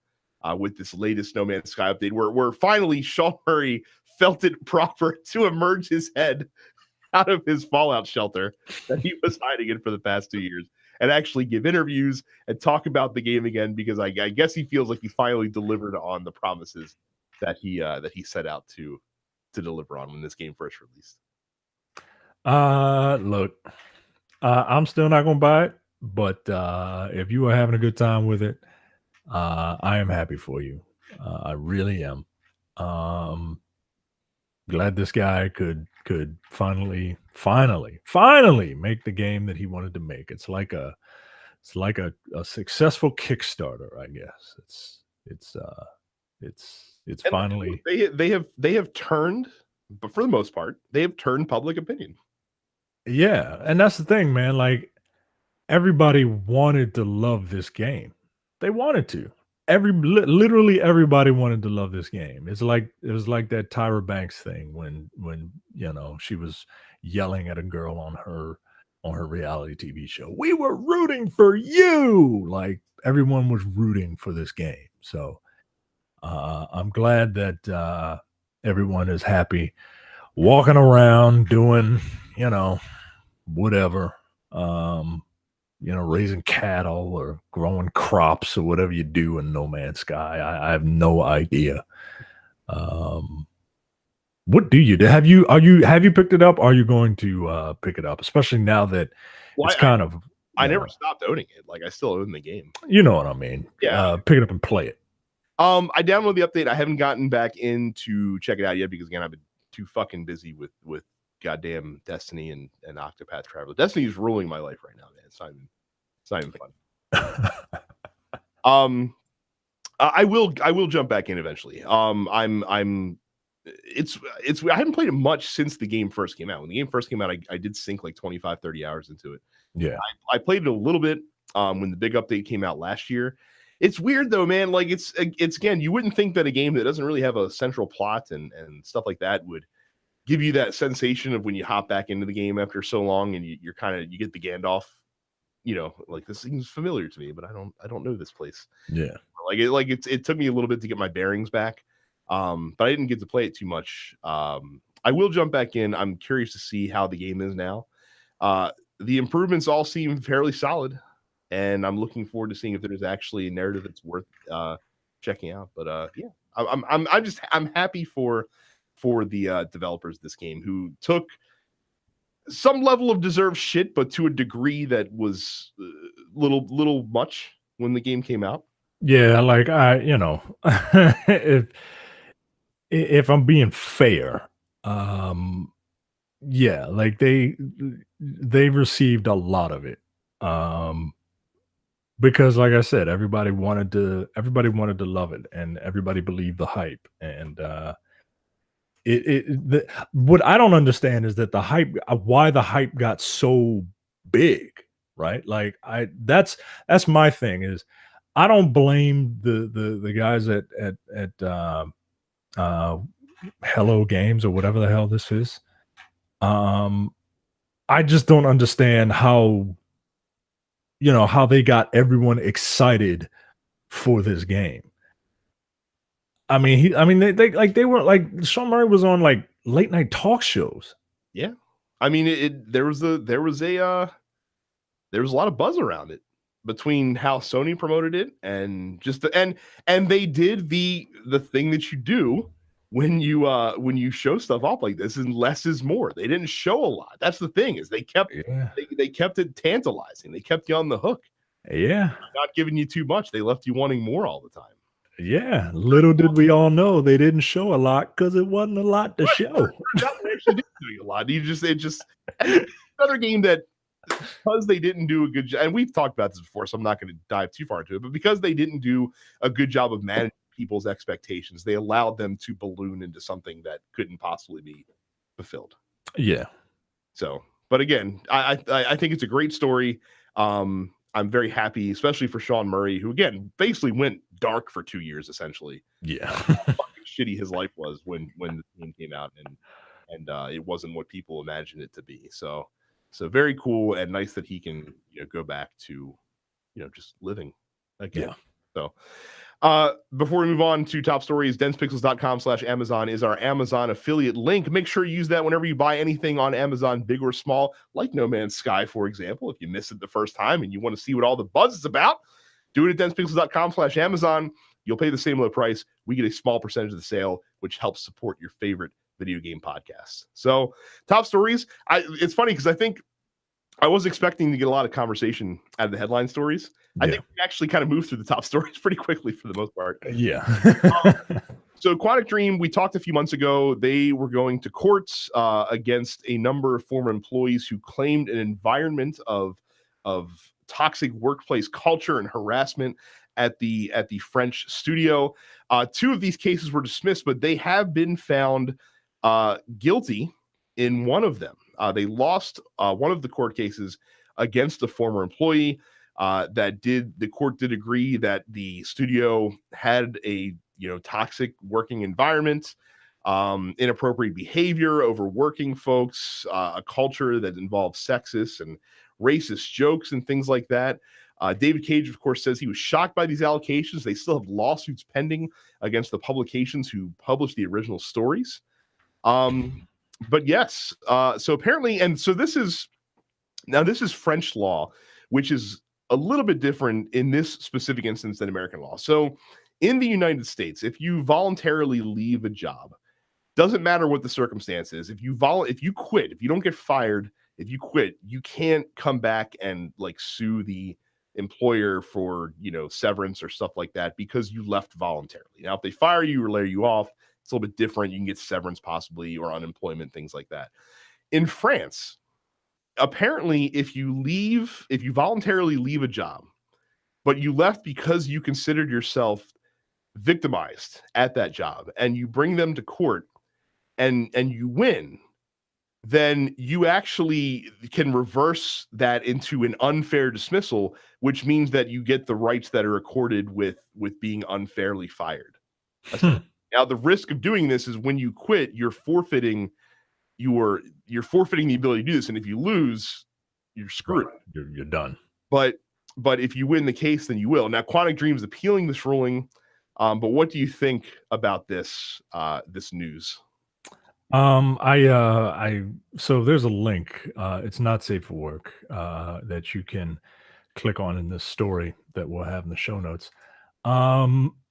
with this latest No Man's Sky update, where finally Sean Murray felt it proper to emerge his head out of his Fallout shelter that he was hiding in for the past 2 years and actually give interviews and talk about the game again, because I guess he feels like he finally delivered on the promises that he set out to deliver on when this game first released. Look, I'm still not going to buy it, but if you are having a good time with it, I am happy for you. I really am. Glad this guy could finally make the game that he wanted to make. It's like a successful Kickstarter, I guess. It's finally they have turned, but for the most part, they have turned public opinion. Yeah, and that's the thing, man. Like everybody wanted to love this game. They wanted to. Literally everybody wanted to love this game. It was like that Tyra Banks thing when she was yelling at a girl on her reality TV show. We were rooting for you. Like everyone was rooting for this game. So I'm glad that everyone is happy walking around doing, whatever. Raising cattle or growing crops or whatever you do in No Man's Sky. I have no idea. What do you do? Have you picked it up? Are you going to pick it up? Especially now that Well, it's kind of, I you never know, stopped owning it. Like I still own the game. you know what I mean. Yeah. Pick it up and play it. I downloaded the update. I haven't gotten back in to check it out yet because again, I've been too fucking busy with goddamn Destiny and Octopath Traveler. Destiny is ruling my life right now, man. It's not even fun. I will jump back in eventually. It's I haven't played it much since the game first came out. When the game first came out, I did sink like 25, 30 hours into it. Yeah. I played it a little bit when the big update came out last year. It's weird though, man. Like it's again, you wouldn't think that a game that doesn't really have a central plot and stuff like that would give you that sensation of when you hop back into the game after so long and you're kind of you get the Gandalf, like this seems familiar to me, but I don't know this place. Yeah. It took me a little bit to get my bearings back. But I didn't get to play it too much. I will jump back in. I'm curious to see how the game is now. The improvements all seem fairly solid, and I'm looking forward to seeing if there's actually a narrative that's worth checking out. But yeah, I'm happy for the developers of this game who took some level of deserved shit, but to a degree that was little much when the game came out. Yeah, like if I'm being fair, yeah, like they received a lot of it. Because like I said, everybody wanted to love it and everybody believed the hype. And what I don't understand is that the hype why the hype got so big, right? Like that's my thing is I don't blame the guys at uh Hello Games or whatever the hell this is. Um I just don't understand how they got everyone excited for this game. They were like Sean Murray was on like late night talk shows. Yeah, I mean there was a lot of buzz around it between how Sony promoted it and and they did the thing that you do when you show stuff off like this, and less is more. They didn't show a lot. That's the thing is they kept it tantalizing. They kept you on the hook. Yeah. Not giving you too much. They left you wanting more all the time. Yeah. Little did we all know they didn't show a lot because it wasn't a lot to show. They actually did do a lot. Another game that because they didn't do a good job, and we've talked about this before, so I'm not going to dive too far into it, but because they didn't do a good job of managing people's expectations, they allowed them to balloon into something that couldn't possibly be fulfilled. Yeah. So, but again, I think it's a great story. I'm very happy, especially for Sean Murray, who again basically went dark for 2 years, essentially. Yeah. How fucking shitty his life was when the game came out, and it wasn't what people imagined it to be. So very cool and nice that he can go back to just living again. Yeah. So before we move on to top stories, densepixels.com/Amazon is our Amazon affiliate link. Make sure you use that whenever you buy anything on Amazon, big or small, like No Man's Sky, for example. If you missed it the first time and you want to see what all the buzz is about, do it at densepixels.com/Amazon. You'll pay the same low price. We get a small percentage of the sale, which helps support your favorite video game podcasts. So top stories. It's funny because I think I was expecting to get a lot of conversation out of the headline stories. I think we actually kind of moved through the top stories pretty quickly for the most part. Yeah. So Quantic Dream, we talked a few months ago, they were going to courts against a number of former employees who claimed an environment of toxic workplace culture and harassment at the French studio. 2 of these cases were dismissed, but they have been found guilty in one of them. They lost one of the court cases against a former employee. The court did agree that the studio had a toxic working environment, inappropriate behavior, overworking folks, a culture that involves sexist and racist jokes and things like that. David Cage, of course, says he was shocked by these allegations. They still have lawsuits pending against the publications who published the original stories. But yes, so apparently, and so this is French law, which is a little bit different in this specific instance than American law. So in the United States, if you voluntarily leave a job, Doesn't matter what the circumstance is. If you quit, if you don't get fired, if you quit, you can't come back and like sue the employer for, severance or stuff like that because you left voluntarily. Now, if they fire you or lay you off, it's a little bit different. You can get severance possibly or unemployment, things like that. In France, apparently, if you voluntarily leave a job, but you left because you considered yourself victimized at that job and you bring them to court and you win, then you actually can reverse that into an unfair dismissal, which means that you get the rights that are accorded with being unfairly fired. Now, the risk of doing this is when you quit, you're forfeiting the ability to do this, and if you lose, you're screwed. Right. You're done. But if you win the case, then you will. Now, Quantic Dream is appealing this ruling, but what do you think about this news? So there's a link. It's not safe for work that you can click on in this story that we'll have in the show notes.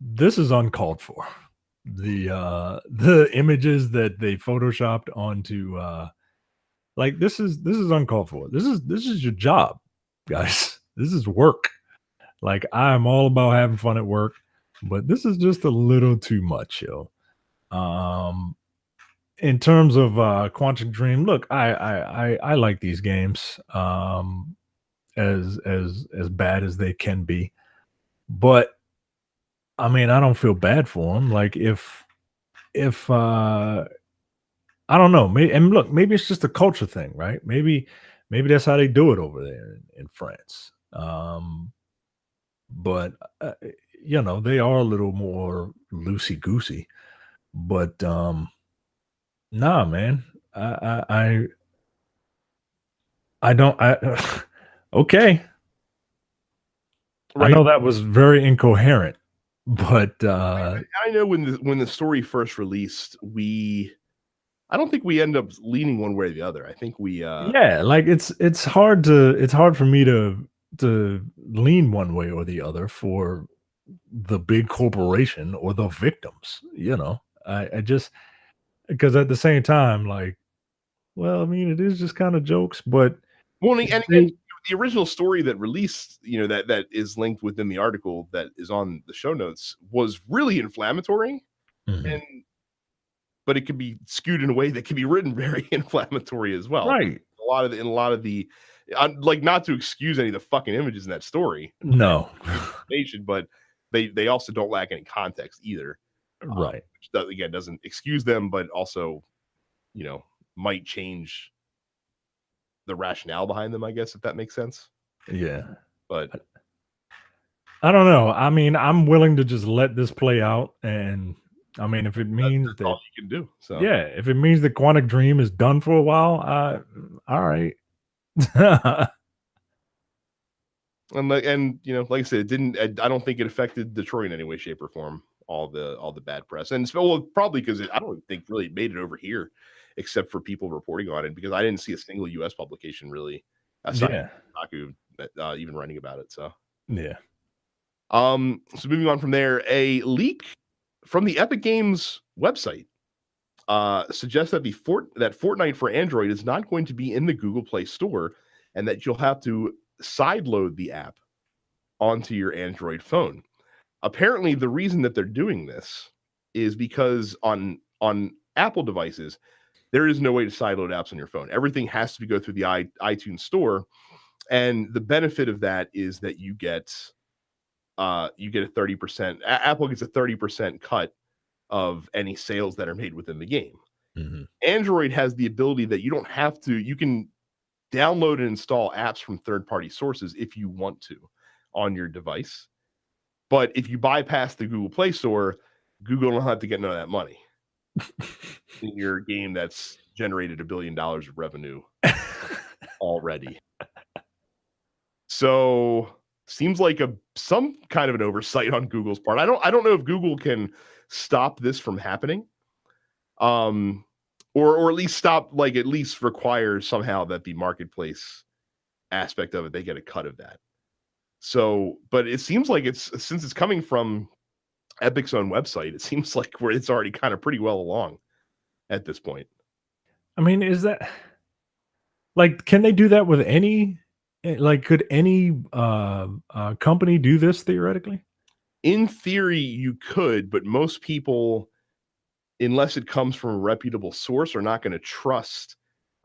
This is uncalled for. The images that they photoshopped onto this is uncalled for. This is your job, guys. This is work. Like, I'm all about having fun at work, but this is just a little too much, yo. In terms of Quantic Dream, look, I like these games as bad as they can be, but I mean, I don't feel bad for them. Like, if I don't know, maybe it's just a culture thing, right? Maybe that's how they do it over there in France. But they are a little more loosey goosey. But nah, man, I don't. Okay, right. I know that was very incoherent, but I know when the story first released, I don't think we end up leaning one way or the other. I think we like it's hard for me to lean one way or the other for the big corporation or the victims. I just, because at the same time, like, well, I mean, it is just kind of jokes, but and again, the original story that released, that is linked within the article that is on the show notes was really inflammatory, but it could be skewed in a way that can be written very inflammatory as well. Right. A lot of the like, not to excuse any of the fucking images in that story. No. But they also don't lack any context either. Right. Which doesn't excuse them, but also, might change the rationale behind them, I guess, if that makes sense. Yeah. But I don't know. I mean, I'm willing to just let this play out, and I mean, if it means that's all you can do. So yeah, if it means the Quantic Dream is done for a while, all right. and like I said, it didn't. I don't think it affected Detroit in any way, shape, or form. All the bad press, and probably because I don't think really made it over here, except for people reporting on it. Because I didn't see a single U.S. publication really, aside from Kotaku, even writing about it. So yeah. So moving on from there, a leak from the Epic Games website suggests that that Fortnite for Android is not going to be in the Google Play Store, and that you'll have to sideload the app onto your Android phone. Apparently, the reason that they're doing this is because on Apple devices, there is no way to sideload apps on your phone. Everything has to go through the iTunes Store, and the benefit of that is that you get a 30%. Apple gets a 30% cut of any sales that are made within the game. Android has the ability that you don't have to. You can download and install apps from third-party sources if you want to on your device. But if you bypass the Google Play Store, Google don't have to get none of that money in your game that's generated $1 billion of revenue already. So seems like some kind of an oversight on Google's part. I don't know if Google can stop this from happening, or at least at least require somehow that the marketplace aspect of it, they get a cut of that. So, but it seems like since it's coming from Epic's own website, it seems like it's already kind of pretty well along. at this point. I mean, is that like, can they do that with any, like, could any company do this theoretically? In theory, you could, but most people, unless it comes from a reputable source, are not going to trust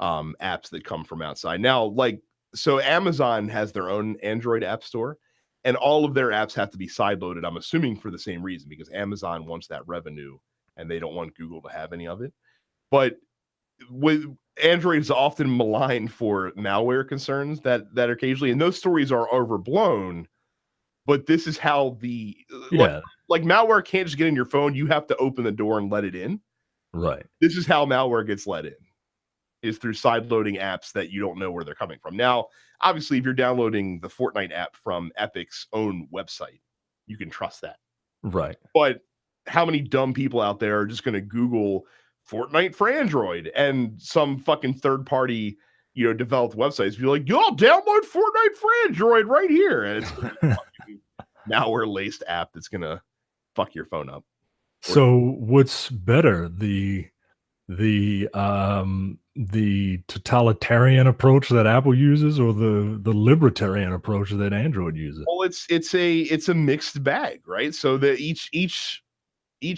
apps that come from outside. Now, like, so Amazon has their own Android app store, and all of their apps have to be sideloaded. I'm assuming for the same reason, because Amazon wants that revenue, and they don't want Google to have any of it. But with Android is often maligned for malware concerns that occasionally, and those stories are overblown. But this is how the Yeah, like malware can't just get in your phone. You have to open the door and let it in. right. This is how malware gets let in, is through sideloading apps that you don't know where they're coming from. Now, obviously, if you're downloading the Fortnite app from Epic's own website, you can trust that. Right. But how many dumb people out there are just going to Google Fortnite for Android and some fucking third party, developed websites be like, "Y'all download Fortnite for Android right here," and it's a fucking malware laced app that's gonna fuck your phone up. So what's better, the totalitarian approach that Apple uses, or the libertarian approach that Android uses? Well, it's a mixed bag, right? So that each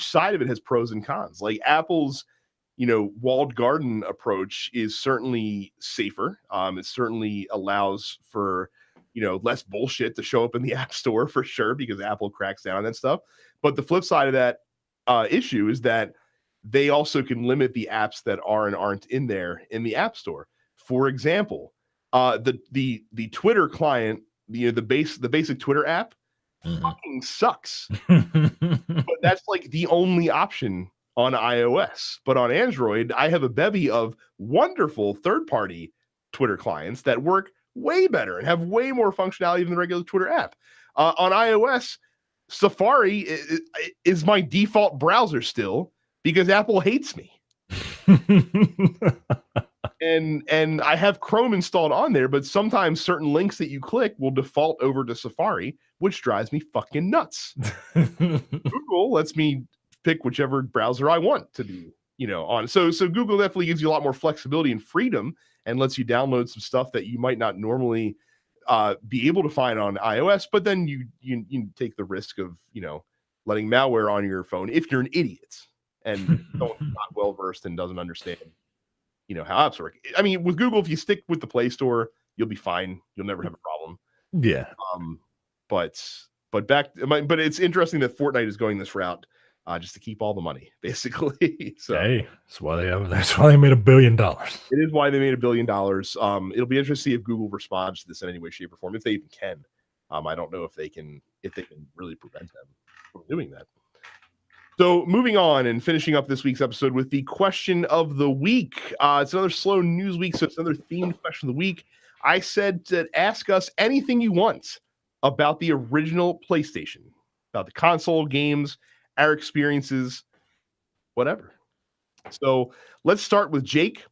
side of it has pros and cons. Like Apple's, walled garden approach is certainly safer. It certainly allows for, less bullshit to show up in the App Store for sure, because Apple cracks down on that stuff. But the flip side of that issue is that they also can limit the apps that are and aren't in there in the App Store. For example, the Twitter client, the basic Twitter app fucking sucks. But that's like the only option on iOS. But on Android, I have a bevy of wonderful third-party Twitter clients that work way better and have way more functionality than the regular Twitter app. On iOS, Safari is my default browser still, because Apple hates me. And I have Chrome installed on there, but sometimes certain links that you click will default over to Safari, which drives me fucking nuts. Google lets me pick whichever browser I want to be, on. So Google definitely gives you a lot more flexibility and freedom, and lets you download some stuff that you might not normally be able to find on iOS. But then you take the risk of letting malware on your phone if you're an idiot and not well versed and doesn't understand how apps work. I mean, with Google, if you stick with the Play Store, you'll be fine. You'll never have a problem. Yeah. But it's interesting that Fortnite is going this route, just to keep all the money, basically. So Hey, that's why they made $1 billion. it is why they made $1 billion. It'll be interesting to see if Google responds to this in any way, shape, or form, if they even can. I don't know if they can really prevent them from doing that. So moving on and finishing up this week's episode with the question of the week. It's another slow news week, so it's another themed question of the week. I said to ask us anything you want about the original PlayStation, about the console, games, our experiences, whatever. So let's start with Jake.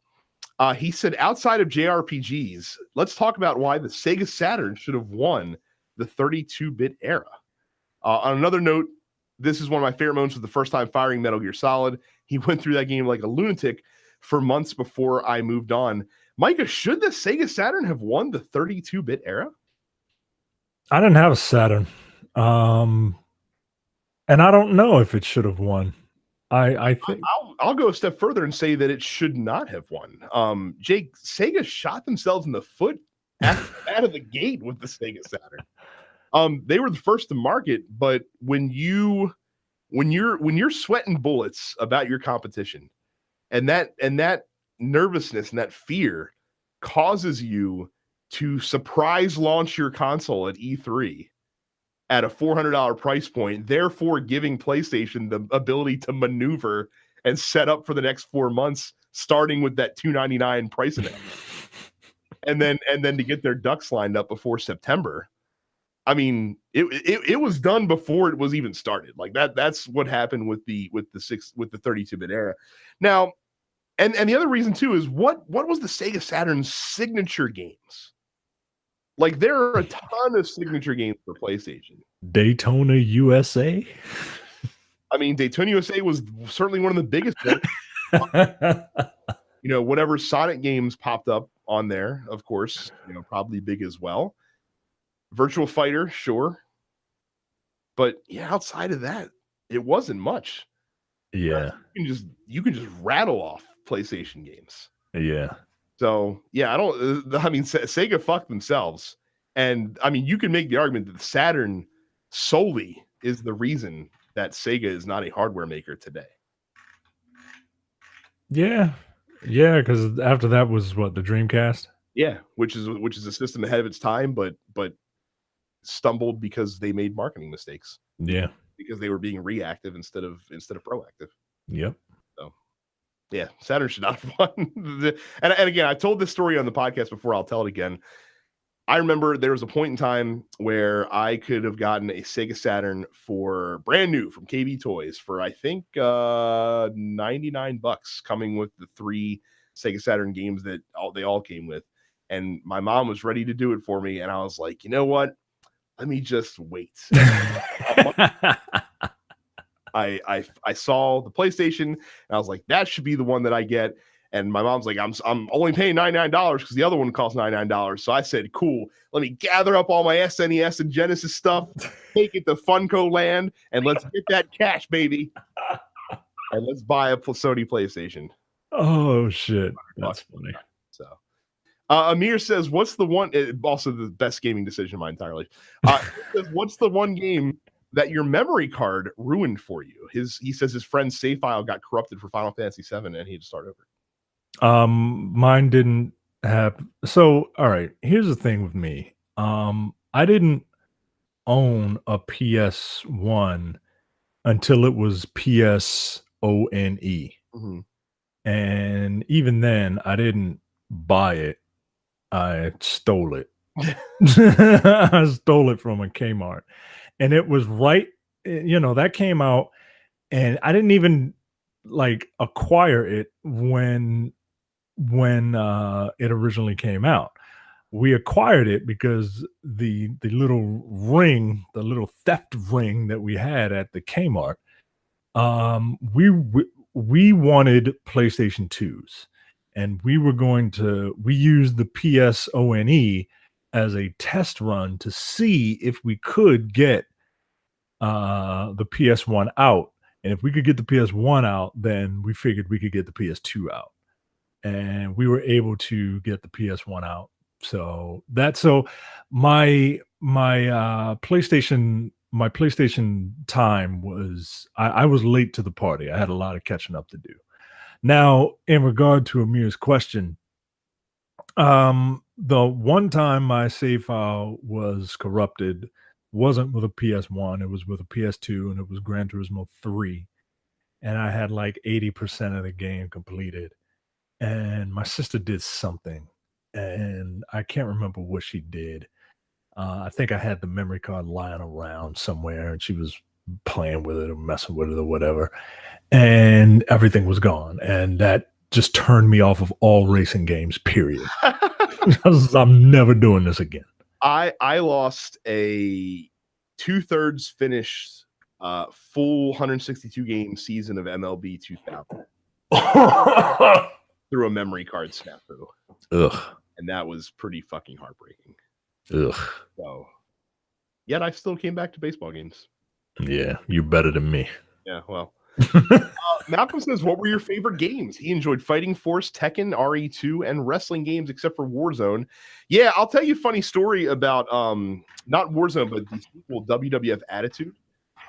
He said, outside of JRPGs, let's talk about why the Sega Saturn should have won the 32-bit era. On another note, this is one of my favorite moments, of the first time firing Metal Gear Solid. He went through that game like a lunatic for months before I moved on. Micah, should the Sega Saturn have won the 32-bit era? I didn't have a Saturn. And I don't know if it should have won. I think I'll go a step further and say that it should not have won. Jake, Sega shot themselves in the foot out of the gate with the Sega Saturn. They were the first to market, but when you're sweating bullets about your competition, and that nervousness and that fear causes you to surprise launch your console at E3 at a $400 price point, therefore giving PlayStation the ability to maneuver and set up for the next 4 months, starting with that $299 price announcement, and then to get their ducks lined up before September. I mean, it was done before it was even started. Like that's what happened with the 32-bit era. Now, and the other reason too is what was the Sega Saturn's signature games? Like there are a ton of signature games for PlayStation. Daytona USA. I mean, Daytona USA was certainly one of the biggest ones. Whatever Sonic games popped up on there, of course, probably big as well. Virtual Fighter, sure. But yeah, outside of that, it wasn't much. Yeah. You can just rattle off PlayStation games. Yeah. So yeah, Sega fucked themselves. And I mean, you can make the argument that the Saturn solely is the reason that Sega is not a hardware maker today. Yeah. Yeah, because after that was what, the Dreamcast? Yeah, which is a system ahead of its time, but stumbled because they made marketing mistakes. Yeah. Because they were being reactive instead of proactive. Yep. So yeah, Saturn should not have won. and again, I told this story on the podcast before. I'll tell it again. I remember there was a point in time where I could have gotten a Sega Saturn for brand new from KB Toys for I think $99, coming with the 3 Sega Saturn games that they all came with. And my mom was ready to do it for me, and I was like, you know what? Let me just wait. I saw the PlayStation, and I was like, that should be the one that I get. And my mom's like, I'm only paying $99 because the other one costs $99. So I said, cool, let me gather up all my SNES and Genesis stuff, take it to Funko Land, and let's get that cash, baby. And let's buy a Sony PlayStation. Oh, shit. That's funny. So Amir says, what's the one, also the best gaming decision of my entire life. What's the one game that your memory card ruined for you? He says his friend's save file got corrupted for Final Fantasy VII and he had to start over. Mine didn't have. So, all right, here's the thing with me. I didn't own a PS1 until it was PSONE. Mm-hmm. And even then, I didn't buy it. I stole it. I stole it from a Kmart. And it was right, that came out, and I didn't even acquire it when it originally came out. We acquired it because the little ring, the little theft ring that we had at the Kmart, we wanted PlayStation 2s, and we used the PSONE as a test run to see if we could get the PS1 out. And if we could get the PS1 out, then we figured we could get the PS2 out. And we were able to get the PS1 out. So my PlayStation time was, I was late to the party. I had a lot of catching up to do. Now, in regard to Amir's question, the one time my save file was corrupted wasn't with a PS1, it was with a PS2, and it was Gran Turismo 3. And I had 80% of the game completed. And my sister did something, and I can't remember what she did. I think I had the memory card lying around somewhere, and she was playing with it or messing with it or whatever, and everything was gone. And that just turned me off of all racing games, period. I'm never doing this again. I lost a 2/3 finished full 162 game season of MLB 2000 through a memory card snafu. Ugh. And that was pretty fucking heartbreaking. Ugh. So, yet I still came back to baseball games. Yeah, you're better than me. Yeah, well. Malcolm says, what were your favorite games? He enjoyed Fighting Force, Tekken, RE2, and wrestling games except for Warzone. Yeah, I'll tell you a funny story about not Warzone, but the sequel, WWF Attitude.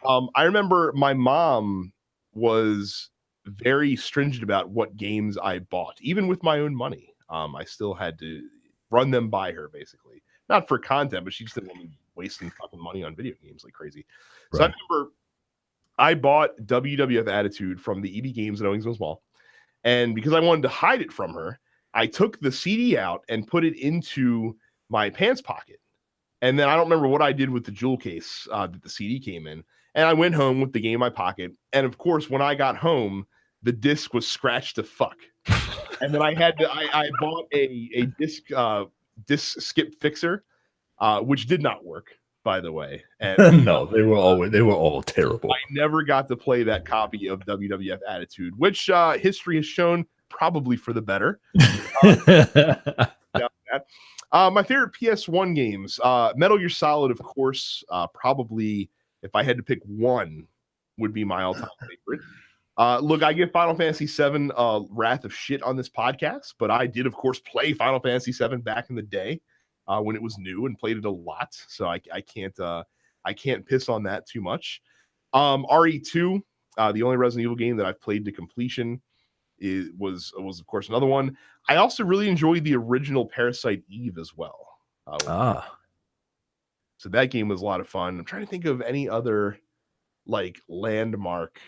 I remember my mom was very stringent about what games I bought, even with my own money. I still had to run them by her, basically. Not for content, but she just didn't want me wasting fucking money on video games like crazy. Right. So I remember I bought WWF Attitude from the EB Games in Owings Mills Mall. And because I wanted to hide it from her, I took the CD out and put it into my pants pocket. And then I don't remember what I did with the jewel case that the CD came in. And I went home with the game in my pocket. And of course, when I got home, the disc was scratched to fuck. And then I bought a disc skip fixer, which did not work. by the way. And No, they were all terrible. I never got to play that copy of WWF Attitude, which history has shown probably for the better. My favorite PS1 games, Metal Gear Solid, of course, probably if I had to pick one, would be my all-time favorite. Look, I give Final Fantasy VII wrath of shit on this podcast, but I did, of course, play Final Fantasy VII back in the day when it was new and played it a lot. So I can't piss on that too much. RE2, the only Resident Evil game that I've played to completion, was of course another one. I also really enjoyed the original Parasite Eve as well. So that game was a lot of fun. I'm trying to think of any other like landmark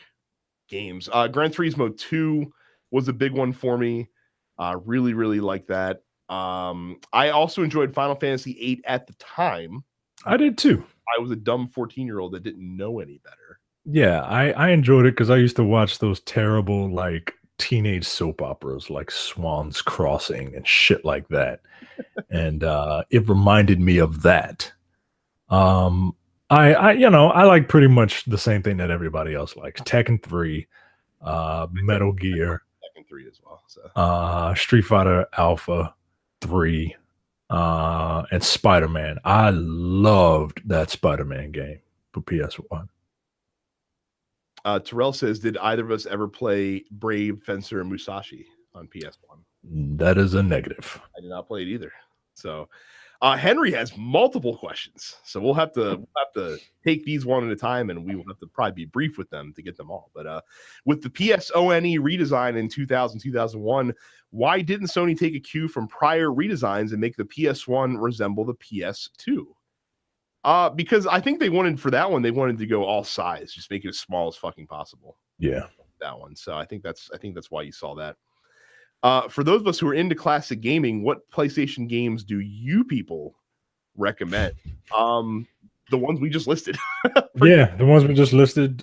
games. Gran Turismo 2 was a big one for me. Really like that. I also enjoyed Final Fantasy VIII at the time. I did too. I was a dumb 14-year-old that didn't know any better. Yeah, I enjoyed it because I used to watch those terrible like teenage soap operas like Swan's Crossing and shit like that. And it reminded me of that. I like pretty much the same thing that everybody else likes. Tekken 3, Metal Gear, Tekken 3 as well. So. Street Fighter Alpha 3, and Spider-Man. I loved that Spider-Man game for PS1. Terrell says, did either of us ever play Brave, Fencer, and Musashi on PS1? That is a negative. I did not play it either. So Henry has multiple questions. So we'll have to take these one at a time, and we will have to probably be brief with them to get them all. But with the PSONE redesign in 2001, why didn't Sony take a cue from prior redesigns and make the PS1 resemble the PS2? Because I think they wanted to go all size, just make it as small as fucking possible. Yeah, that one. So I think that's why you saw that. For those of us who are into classic gaming, what PlayStation games do you people recommend? The ones we just listed. Yeah, the ones we just listed.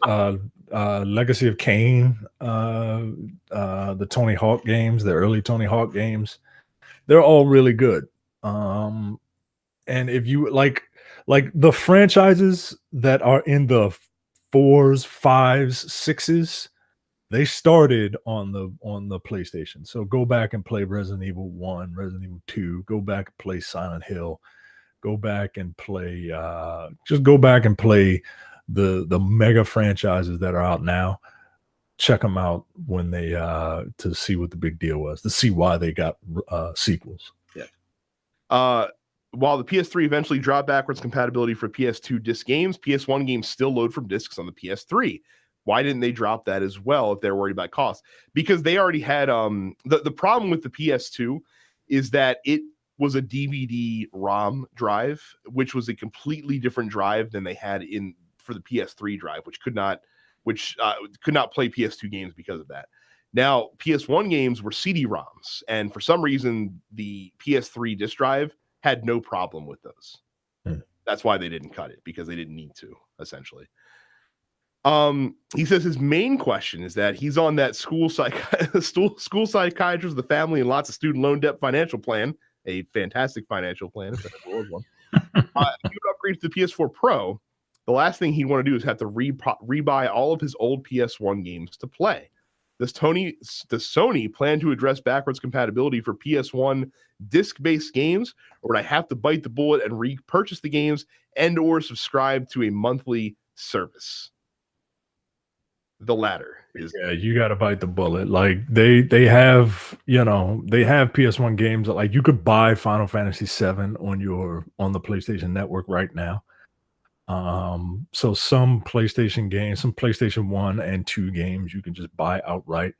Legacy of Kain, the Tony Hawk games, the early Tony Hawk games, they're all really good. And if you like the franchises that are in the 4s, 5s, 6s, they started on the PlayStation. So go back and play Resident Evil 1, Resident Evil 2, go back and play Silent Hill, go back and play the mega franchises that are out now. Check them out when they to see what the big deal was, to see why they got sequels. Yeah. While the PS3 eventually dropped backwards compatibility for PS2 disc games, PS1 games still load from discs on the PS3. Why didn't they drop that as well if they're worried about cost? Because they already had the problem with the PS2 is that it was a DVD ROM drive, which was a completely different drive than they had for the PS3 drive, which could not play PS2 games because of that. Now, PS1 games were CD-ROMs, and for some reason, the PS3 disc drive had no problem with those. That's why they didn't cut it, because they didn't need to, essentially. He says his main question is that he's on that school psychiatrist of the family and lots of student loan debt financial plan, a fantastic financial plan if that was one. If he would upgrade to the PS4 Pro, the last thing he'd want to do is have to rebuy all of his old PS1 games to play. Does Sony plan to address backwards compatibility for PS1 disc-based games, or would I have to bite the bullet and repurchase the games and/or subscribe to a monthly service? The latter is. Yeah, you got to bite the bullet. Like they have PS1 games that, like, you could buy Final Fantasy VII on the PlayStation Network right now. So some PlayStation games, some PlayStation 1 and 2 games you can just buy outright.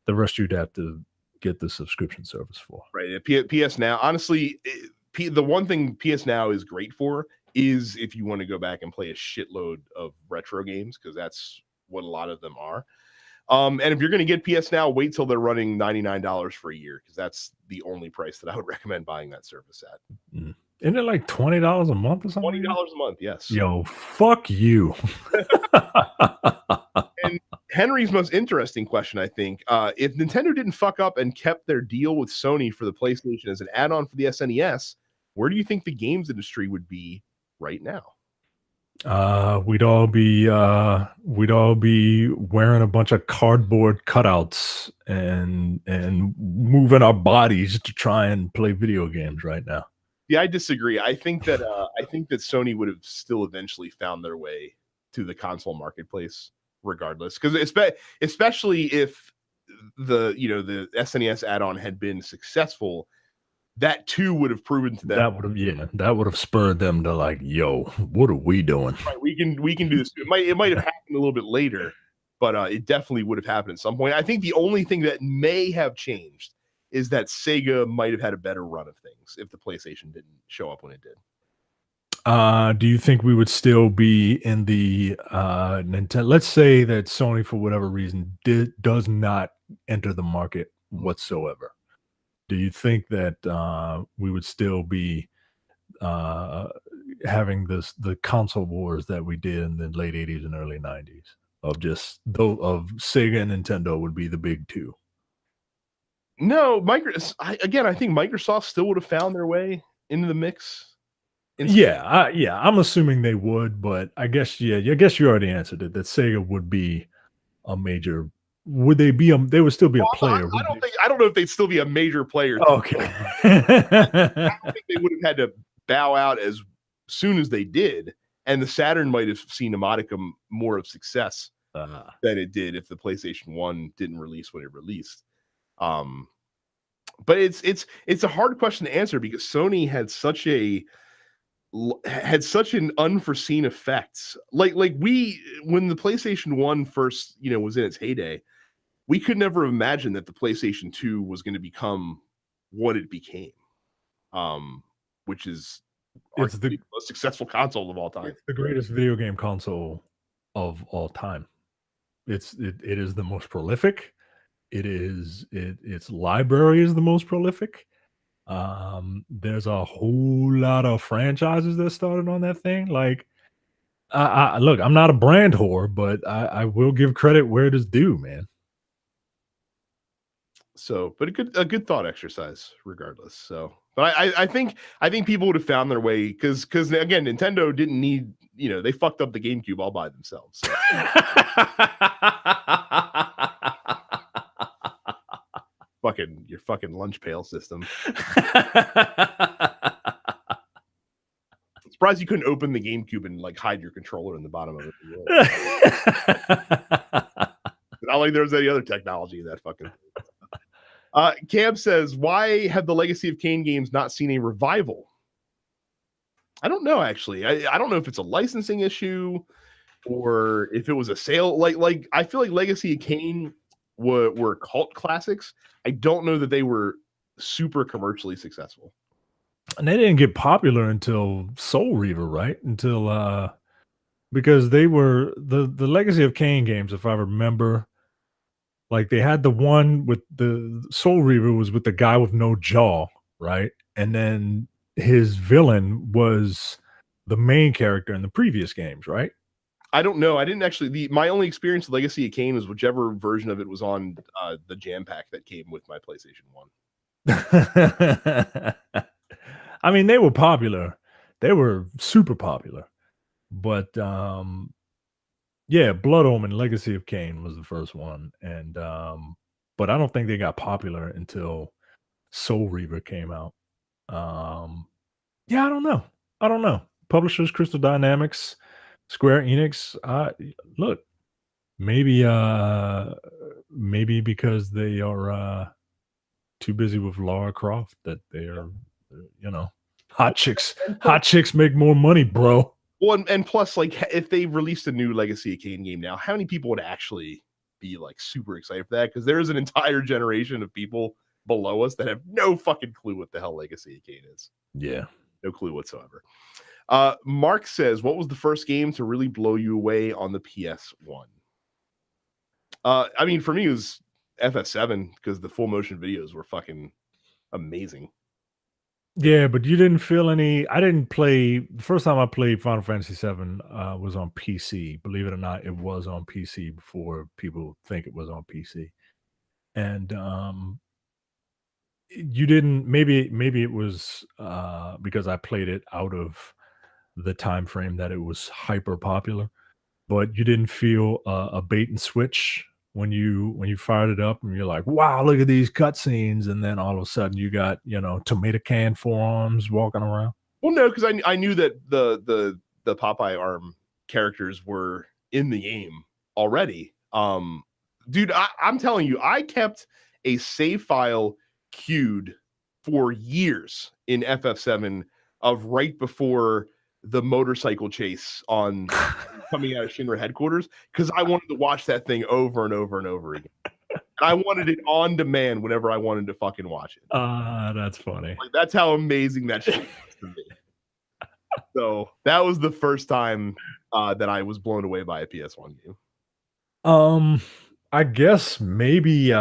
The rest you'd have to get the subscription service for. Right. PS Now, honestly, the one thing PS Now is great for is if you want to go back and play a shitload of retro games, because that's what a lot of them are. And if you're going to get PS Now, wait till they're running $99 for a year, because that's the only price that I would recommend buying that service at. Isn't it like $20 a month or something? $20 a month, yes. Yo, fuck you. And Henry's most interesting question, I think, if Nintendo didn't fuck up and kept their deal with Sony for the PlayStation as an add-on for the SNES, where do you think the games industry would be right now? We'd all be wearing a bunch of cardboard cutouts and moving our bodies to try and play video games right now. Yeah, I disagree. I think that Sony would have still eventually found their way to the console marketplace regardless. Because especially if the SNES add-on had been successful, that too would have proven to them, That would have spurred them to like, yo, what are we doing? right, we can do this. It might have happened a little bit later, but it definitely would have happened at some point. I think the only thing that may have changed is that Sega might have had a better run of things if the PlayStation didn't show up when it did. Do you think we would still be in the Nintendo? Let's say that Sony, for whatever reason, does not enter the market whatsoever. Do you think that we would still be uh, having the console wars that we did in the late '80s and early '90s? Of just though of Sega and Nintendo would be the big two. No, I think Microsoft still would have found their way into the mix. Yeah, I'm assuming they would, but I guess I guess you already answered it. That Sega would be a major. Would they be? They would still be a player. I don't know if they'd still be a major player. Okay. I don't think they would have had to bow out as soon as they did, and the Saturn might have seen a modicum more of success than it did if the PlayStation 1 didn't release when it released. But it's a hard question to answer because Sony had such an unforeseen effect. Like when the PlayStation 1 first, was in its heyday, we could never imagine that the PlayStation 2 was going to become what it became. Which is It's arguably the most successful console of all time. It's the greatest video game console of all time. It is the most prolific. Its library is the most prolific. There's a whole lot of franchises that started on that thing. Like, I look, I'm not a brand whore, but I will give credit where it is due, man. So, but a good thought exercise, regardless. So, but I think people would have found their way because again, Nintendo didn't need they fucked up the GameCube all by themselves. So. Your fucking lunch pail system. Surprised you couldn't open the GameCube and like hide your controller in the bottom of it. Not like there was any other technology in that fucking. Cam says, "Why have the Legacy of Kain games not seen a revival?" I don't know. Actually, I don't know if it's a licensing issue or if it was a sale. Like I feel like Legacy of Kain were cult classics. I don't know that they were super commercially successful. And they didn't get popular until Soul Reaver, right? Until because they were the Legacy of Kain games, if I remember. Like they had the one with the Soul Reaver was with the guy with no jaw, right? And then his villain was the main character in the previous games, right? I don't know. I didn't actually. My only experience with Legacy of Kain was whichever version of it was on the jam pack that came with my PlayStation 1. I mean, they were popular. They were super popular. But yeah, Blood Omen Legacy of Kain was the first one. And but I don't think they got popular until Soul Reaver came out. Yeah, I don't know. I don't know. Publishers Crystal Dynamics, Square Enix. Look, maybe maybe because they are too busy with Lara Croft that they are, hot chicks. Hot chicks make more money, bro. Well, and plus, like, if they released a new Legacy of Kain game now, how many people would actually be like super excited for that? Because there is an entire generation of people below us that have no fucking clue what the hell Legacy of Kain is. Yeah, no clue whatsoever. Mark says, "What was the first game to really blow you away on the PS1?" I mean, for me, it was FS7 because the full motion videos were fucking amazing. Yeah, but you didn't feel any. I didn't play. The first time I played Final Fantasy VII was on PC. Believe it or not, it was on PC before people think it was on PC. And you didn't. Maybe it was because I played it out of the time frame that it was hyper popular, but you didn't feel a bait and switch when you fired it up and you're like, wow, look at these cutscenes, and then all of a sudden you got tomato can forearms walking around. Well, no, because I knew that the Popeye arm characters were in the game already. Dude, I'm telling you, I kept a save file queued for years in FF7 of right before the motorcycle chase on coming out of Shinra headquarters because I wanted to watch that thing over and over and over again. And I wanted it on demand whenever I wanted to fucking watch it. That's funny. Like that's how amazing that shit was to me. So that was the first time that I was blown away by a PS1 game. I guess maybe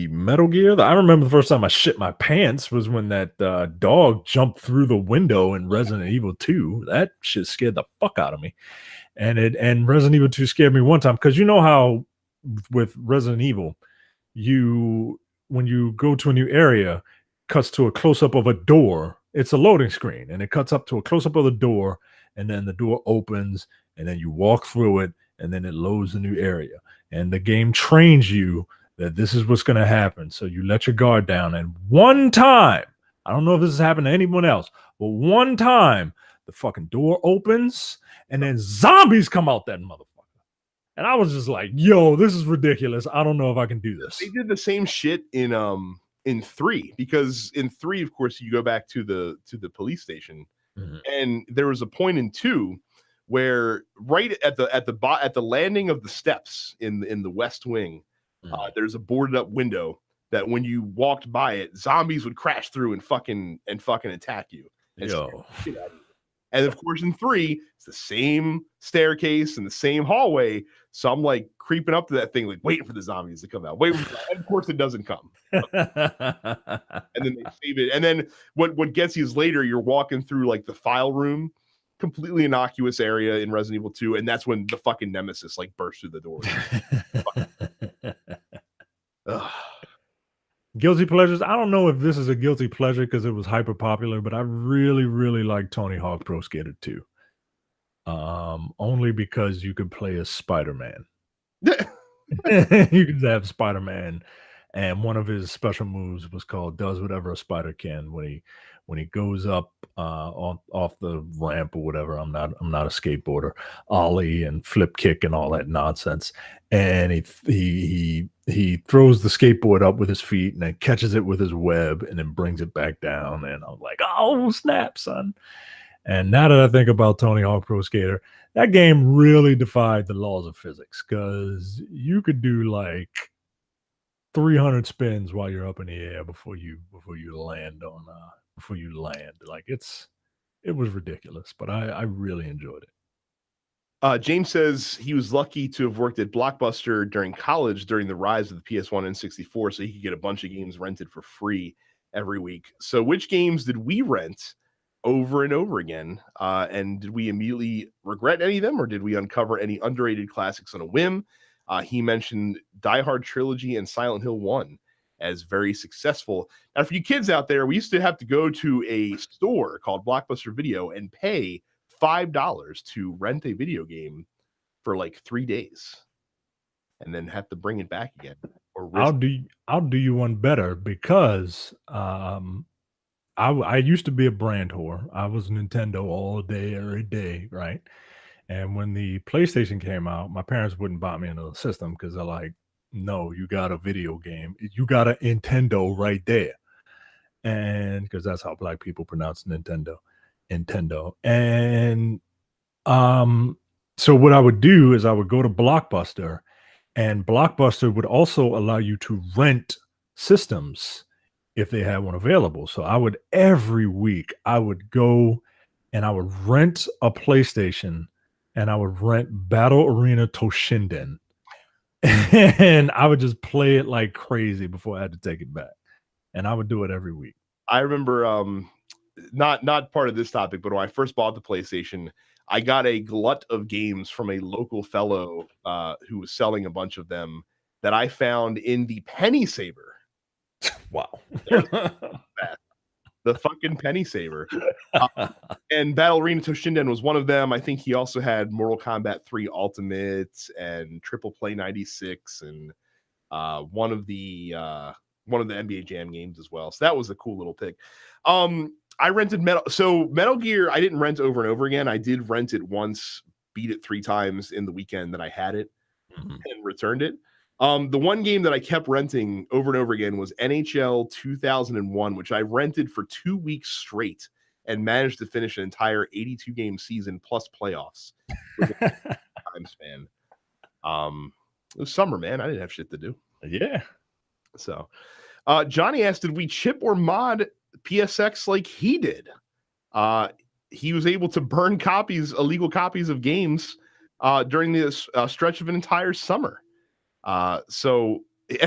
Metal Gear. I remember the first time I shit my pants was when that dog jumped through the window in Resident Evil 2. That shit scared the fuck out of me. And Resident Evil 2 scared me one time because you know how with Resident Evil, when you go to a new area, cuts to a close-up of a door. It's a loading screen, and it cuts up to a close-up of the door, and then the door opens, and then you walk through it, and then it loads the new area. And the game trains you that this is what's going to happen. So you let your guard down. And one time, I don't know if this has happened to anyone else, but one time the fucking door opens and then zombies come out that motherfucker. And I was just like, yo, this is ridiculous. I don't know if I can do this. They did the same shit in 3 because in 3, of course, you go back to the police station. Mm-hmm. And there was a point in 2 where right at the landing of the steps in the West Wing, there's a boarded up window that when you walked by it, zombies would crash through and fucking attack you. And of course, in 3, it's the same staircase and the same hallway. So I'm like creeping up to that thing, like waiting for the zombies to come out. And of course, it doesn't come. And then they save it. And then what gets you is later, you're walking through like the file room, completely innocuous area in Resident Evil 2, and that's when the fucking nemesis like bursts through the door. Guilty pleasures. I don't know if this is a guilty pleasure because it was hyper popular, but I really, really like Tony Hawk Pro Skater 2. Only because you could play as Spider-Man. You could have Spider-Man, and one of his special moves was called "Does Whatever a Spider Can" when he goes up off the ramp or whatever. I'm not a skateboarder. Ollie and flip kick and all that nonsense. And he throws the skateboard up with his feet and then catches it with his web and then brings it back down. And I'm like, oh snap, son. And now that I think about Tony Hawk Pro Skater, that game really defied the laws of physics because you could do like 300 spins while you're up in the air before you land. Like it was ridiculous, but I really enjoyed it. James says he was lucky to have worked at Blockbuster during college during the rise of the PS1 and 64, so he could get a bunch of games rented for free every week. So which games did we rent over and over again? And did we immediately regret any of them, or did we uncover any underrated classics on a whim? He mentioned Die Hard Trilogy and Silent Hill 1 as very successful. Now, for you kids out there, we used to have to go to a store called Blockbuster Video and pay $5 to rent a video game for like 3 days and then have to bring it back again. Or I'll do you one better because I used to be a brand whore. I was Nintendo all day, every day, right? And when the PlayStation came out, my parents wouldn't buy me another system because they're like, no, you got a video game. You got a Nintendo right there. And because that's how black people pronounce Nintendo. And so what I would do is I would go to Blockbuster, and Blockbuster would also allow you to rent systems if they had one available. So every week I would go and I would rent a PlayStation and I would rent Battle Arena Toshinden. And I would just play it like crazy before I had to take it back. And I would do it every week. I remember not part of this topic, but when I first bought the PlayStation, I got a glut of games from a local fellow who was selling a bunch of them that I found in the Penny Saver. Wow. the fucking penny saver. And Battle Arena Toshinden was one of them. I think he also had Mortal Kombat 3 Ultimate and Triple Play 96 and one of the NBA Jam games as well. So that was a cool little pick. I rented Metal Gear. I didn't rent over and over again. I did rent it once, beat it 3 times in the weekend that I had it, and returned it. The one game that I kept renting over and over again was NHL 2001, which I rented for 2 weeks straight and managed to finish an entire 82 game season plus playoffs with a time span. It was summer, man. I didn't have shit to do. Yeah. So, Johnny asked, did we chip or mod PSX like he did? He was able to burn illegal copies of games during this stretch of an entire summer. And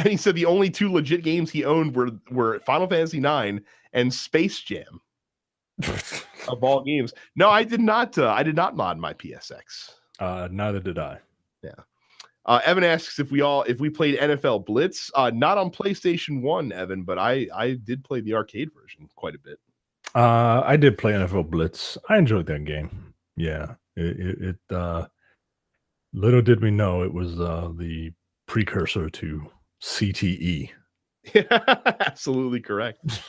he said the only 2 legit games he owned were Final Fantasy IX and Space Jam. Of all games. No, I did not mod my PSX. Neither did I. Yeah. Evan asks if we played NFL Blitz. Not on PlayStation 1, Evan, but I did play the arcade version quite a bit. I did play NFL Blitz. I enjoyed that game. Yeah. It little did we know it was the precursor to CTE. Absolutely correct.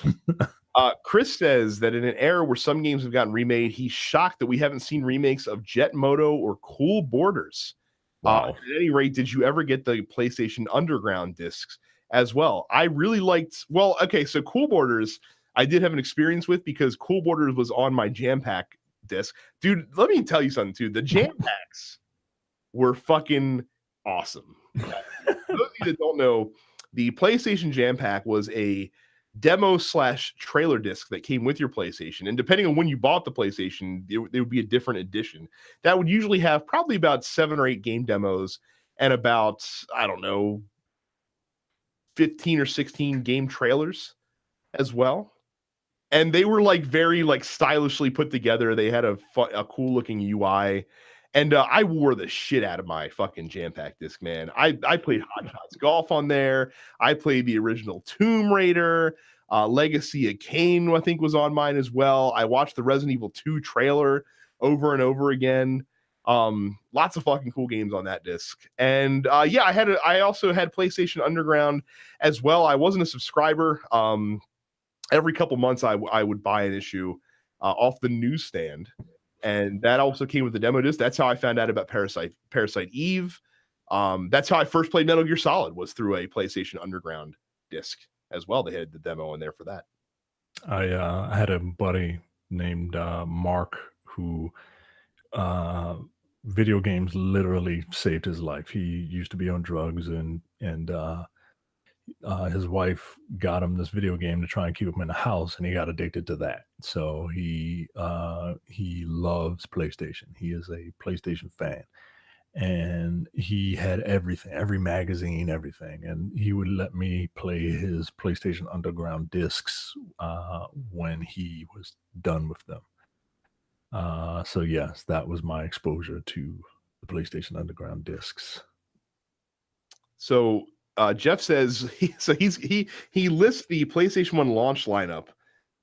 Chris says that in an era where some games have gotten remade, he's shocked that we haven't seen remakes of Jet Moto or Cool Borders. Wow. At any rate, did you ever get the PlayStation Underground discs as well? I really liked. Well, okay, so Cool Borders, I did have an experience with because Cool Borders was on my Jam Pack disc. Dude, let me tell you something too. The Jam Packs were fucking awesome. For those of you that don't know, the PlayStation Jam Pack was a demo/trailer disc that came with your PlayStation, and depending on when you bought the PlayStation, there would be a different edition that would usually have probably about 7 or 8 game demos and about, I don't know, 15 or 16 game trailers as well. And they were like very like stylishly put together. They had a cool looking UI. And I wore the shit out of my fucking Jam Pack disc, man. I played Hot Shots Golf on there. I played the original Tomb Raider. Legacy of Kain, I think, was on mine as well. I watched the Resident Evil 2 trailer over and over again. Lots of fucking cool games on that disc. And yeah, I also had PlayStation Underground as well. I wasn't a subscriber. Every couple months I would buy an issue off the newsstand. And that also came with the demo disc. That's how I found out about Parasite Eve. That's how I first played Metal Gear Solid, was through a PlayStation Underground disc as well. They had the demo in there for that. I had a buddy named Mark who video games literally saved his life. He used to be on drugs, and his wife got him this video game to try and keep him in the house, and he got addicted to that. So he loves PlayStation. He is a PlayStation fan, and he had everything, every magazine, everything. And he would let me play his PlayStation Underground discs when he was done with them. So yes, that was my exposure to the PlayStation Underground discs. So Jeff says he lists the PlayStation 1 launch lineup.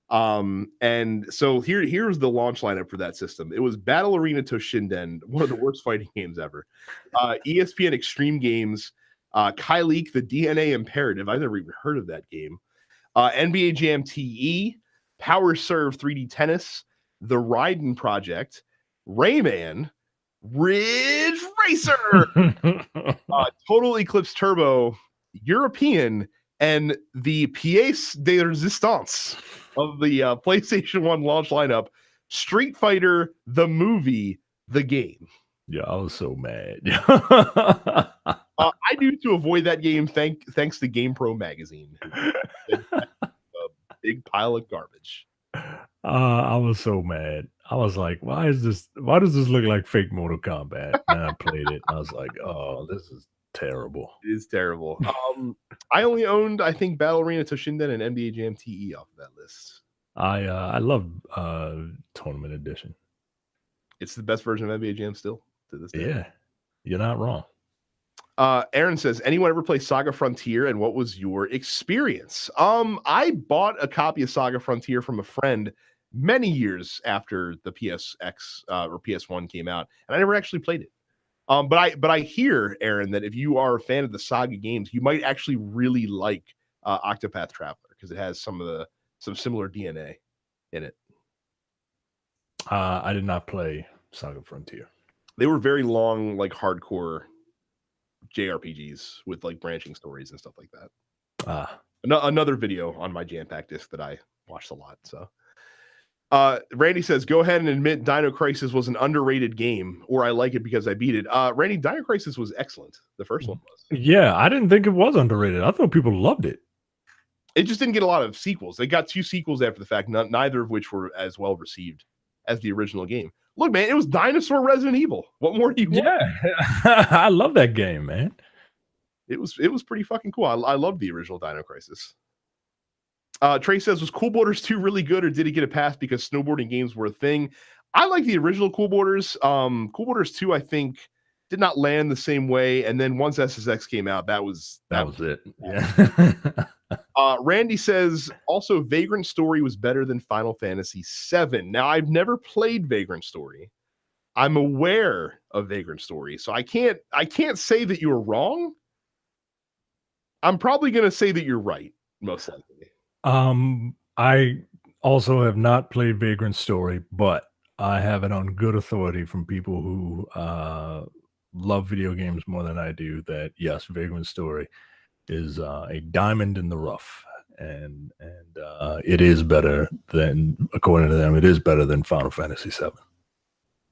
And so here's the launch lineup for that system. It was Battle Arena Toshinden, one of the worst fighting games ever. ESPN Extreme Games, Kyleek, the DNA Imperative. I've never even heard of that game. NBA Jam TE, Power Serve 3D Tennis, The Raiden Project, Rayman, Ridge Racer, Total Eclipse Turbo, European, and the pièce de résistance of the PlayStation 1 launch lineup, Street Fighter, the movie, the game. Yeah, I was so mad. I knew to avoid that game thanks to GamePro magazine. A big pile of garbage. I was so mad. I was like, why does this look like fake Mortal Kombat? And I played it, and I was like, oh, this is terrible. It is terrible. I only owned, I think, Battle Arena Toshinden and NBA Jam TE off of that list. I love Tournament Edition. It's the best version of NBA Jam still to this day. Yeah, you're not wrong. Aaron says, anyone ever play Saga Frontier, and what was your experience? I bought a copy of Saga Frontier from a friend many years after the PSX or PS1 came out, and I never actually played it. But I hear, Aaron, that if you are a fan of the Saga games, you might actually really like Octopath Traveler because it has some similar DNA in it. I did not play Saga Frontier. They were very long, like hardcore JRPGs with like branching stories and stuff like that. Another video on my Jam Pack disc that I watched a lot. So Randy says, go ahead and admit Dino Crisis was an underrated game, or I like it because I beat it. Randy, Dino Crisis was excellent. The first one was. Yeah, I didn't think it was underrated. I thought people loved it. It just didn't get a lot of sequels. They got 2 sequels after the fact, neither of which were as well received as the original game. Look, man, it was Dinosaur Resident Evil. What more do you want? Yeah, I love that game, man. It was pretty fucking cool. I love the original Dino Crisis. Trey says, was Cool Boarders 2 really good, or did it get a pass because snowboarding games were a thing? I like the original Cool Boarders. Cool Boarders 2, I think, did not land the same way. And then once SSX came out, that was it. Yeah. Randy says, also, Vagrant Story was better than Final Fantasy VII. Now, I've never played Vagrant Story. I'm aware of Vagrant Story, so I can't say that you're wrong. I'm probably going to say that you're right, most likely. I also have not played Vagrant Story, but I have it on good authority from people who love video games more than I do that, yes, Vagrant Story is a diamond in the rough, and it is better than, according to them, it is better than Final Fantasy VII.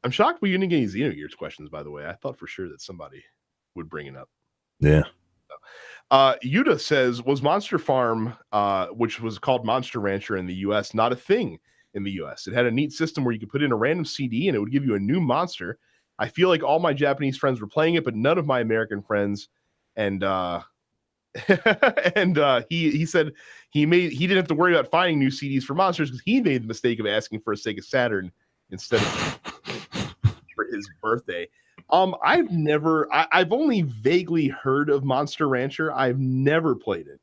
I'm shocked we didn't get any Xenogears questions, by the way. I thought for sure that somebody would bring it up. Yeah. Yuta says, was Monster Farm, which was called Monster Rancher in the US, not a thing in the US? It had a neat system where you could put in a random CD and it would give you a new monster. I feel like all my Japanese friends were playing it, but none of my American friends. And he said he didn't have to worry about finding new CDs for monsters because he made the mistake of asking for a Sega Saturn instead of for his birthday. I've only vaguely heard of Monster Rancher. I've never played it.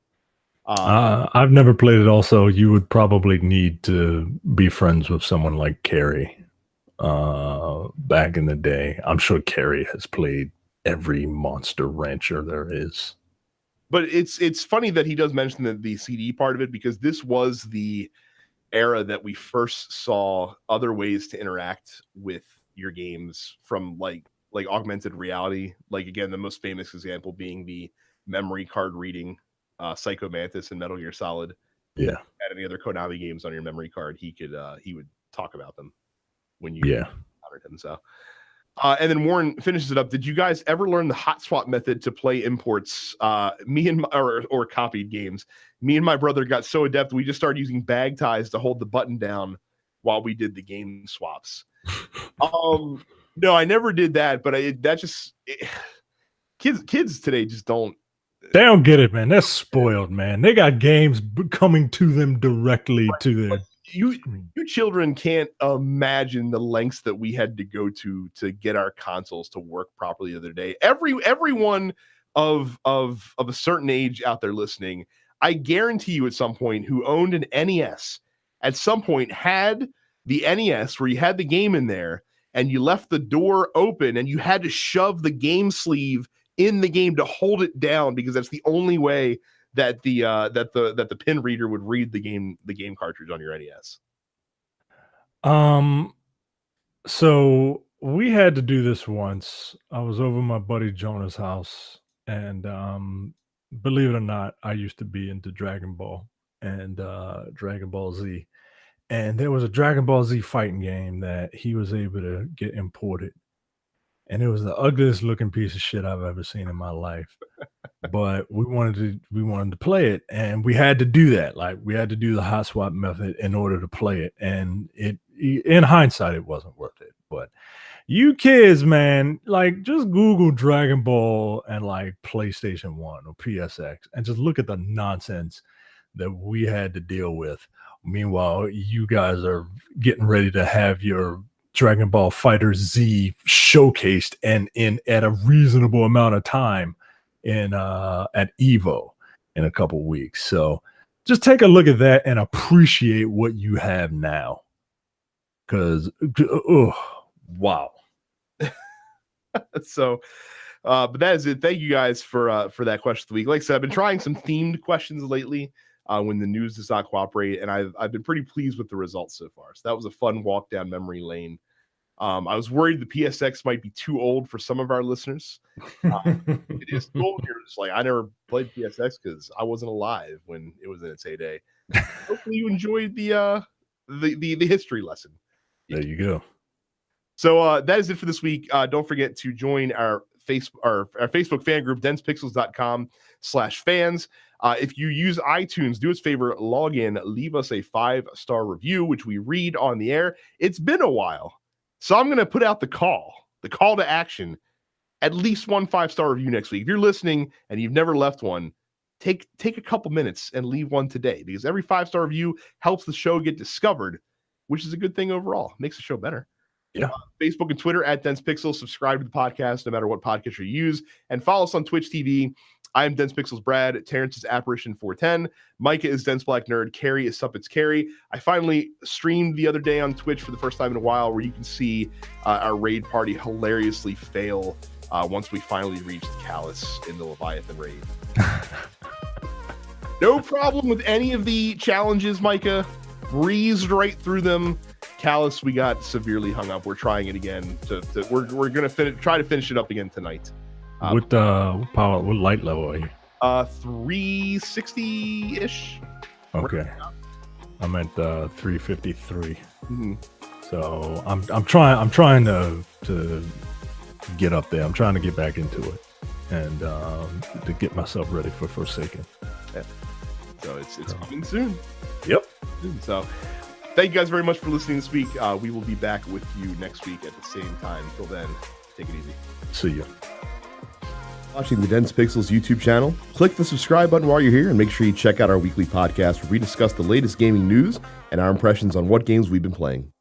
I've never played it also. You would probably need to be friends with someone like Carrie back in the day. I'm sure Carrie has played every Monster Rancher there is. But it's funny that he does mention the CD part of it, because this was the era that we first saw other ways to interact with your games from like augmented reality. Like, again, the most famous example being the memory card reading Psycho Mantis and Metal Gear Solid. Yeah. Had any other Konami games on your memory card, he would talk about them when you encountered him. So and then Warren finishes it up. Did you guys ever learn the hot swap method to play imports? Or copied games? Me and my brother got so adept we just started using bag ties to hold the button down while we did the game swaps. No, I never did that, but kids today just don't. They don't get it, man. They're spoiled, man. They got games coming to them directly to their you children can't imagine the lengths that we had to go to get our consoles to work properly the other day. Everyone of a certain age out there listening, I guarantee you at some point, who owned an NES, at some point had the NES where you had the game in there and you left the door open and you had to shove the game sleeve in the game to hold it down, because that's the only way that the pin reader would read the game cartridge on your NES. So we had to do this once. I was over my buddy Jonah's house, and believe it or not, I used to be into Dragon Ball and Dragon Ball Z. And there was a Dragon Ball Z fighting game that he was able to get imported. And it was the ugliest looking piece of shit I've ever seen in my life. But we wanted to play it, and we had to do that. Like, we had to do the hot swap method in order to play it. And in hindsight, it wasn't worth it. But you kids, man, like, just Google Dragon Ball and like PlayStation 1 or PSX and just look at the nonsense that we had to deal with. Meanwhile, you guys are getting ready to have your Dragon Ball Fighter Z showcased and at a reasonable amount of time in at Evo in a couple weeks. So just take a look at that and appreciate what you have now. Because, oh, wow. So, but that is it. Thank you guys for that question of the week. Like I said, I've been trying some themed questions lately when the news does not cooperate, and I've been pretty pleased with the results so far. So that was a fun walk down memory lane. I was worried the PSX might be too old for some of our listeners. It is too old here. It's like I never played PSX because I wasn't alive when it was in its heyday. Hopefully, you enjoyed the history lesson. There you go. So that is it for this week. Don't forget to join our Facebook fan group, densepixels.com/fans. If you use iTunes, do us a favor, log in, leave us a 5-star review, which we read on the air. It's been a while. So I'm going to put out the call to action, at least one 5-star review next week. If you're listening and you've never left one, take a couple minutes and leave one today, because every 5-star review helps the show get discovered, which is a good thing overall. Makes the show better. Yeah. Facebook and Twitter at Dense Pixels. Subscribe to the podcast no matter what podcast you use, and follow us on Twitch TV. I am Dense Pixels Brad. Terrence is Apparition 410. Micah is Dense Black Nerd. Carrie is Suppets Carrie. I finally streamed the other day on Twitch for the first time in a while, where you can see our raid party hilariously fail once we finally reached Callus in the Leviathan raid. No problem with any of the challenges, Micah. Breezed right through them. Callus, we got severely hung up. We're trying it again. We're gonna try to finish it up again tonight. What light level are you? 360-ish. Okay. I'm at 353. Mm-hmm. So I'm trying to get up there. I'm trying to get back into it and to get myself ready for Forsaken. Yeah. So it's coming soon. Yep. So thank you guys very much for listening this week. We will be back with you next week at the same time. Until then, take it easy. See you. Watching the Dense Pixels YouTube channel, click the subscribe button while you're here, and make sure you check out our weekly podcast where we discuss the latest gaming news and our impressions on what games we've been playing.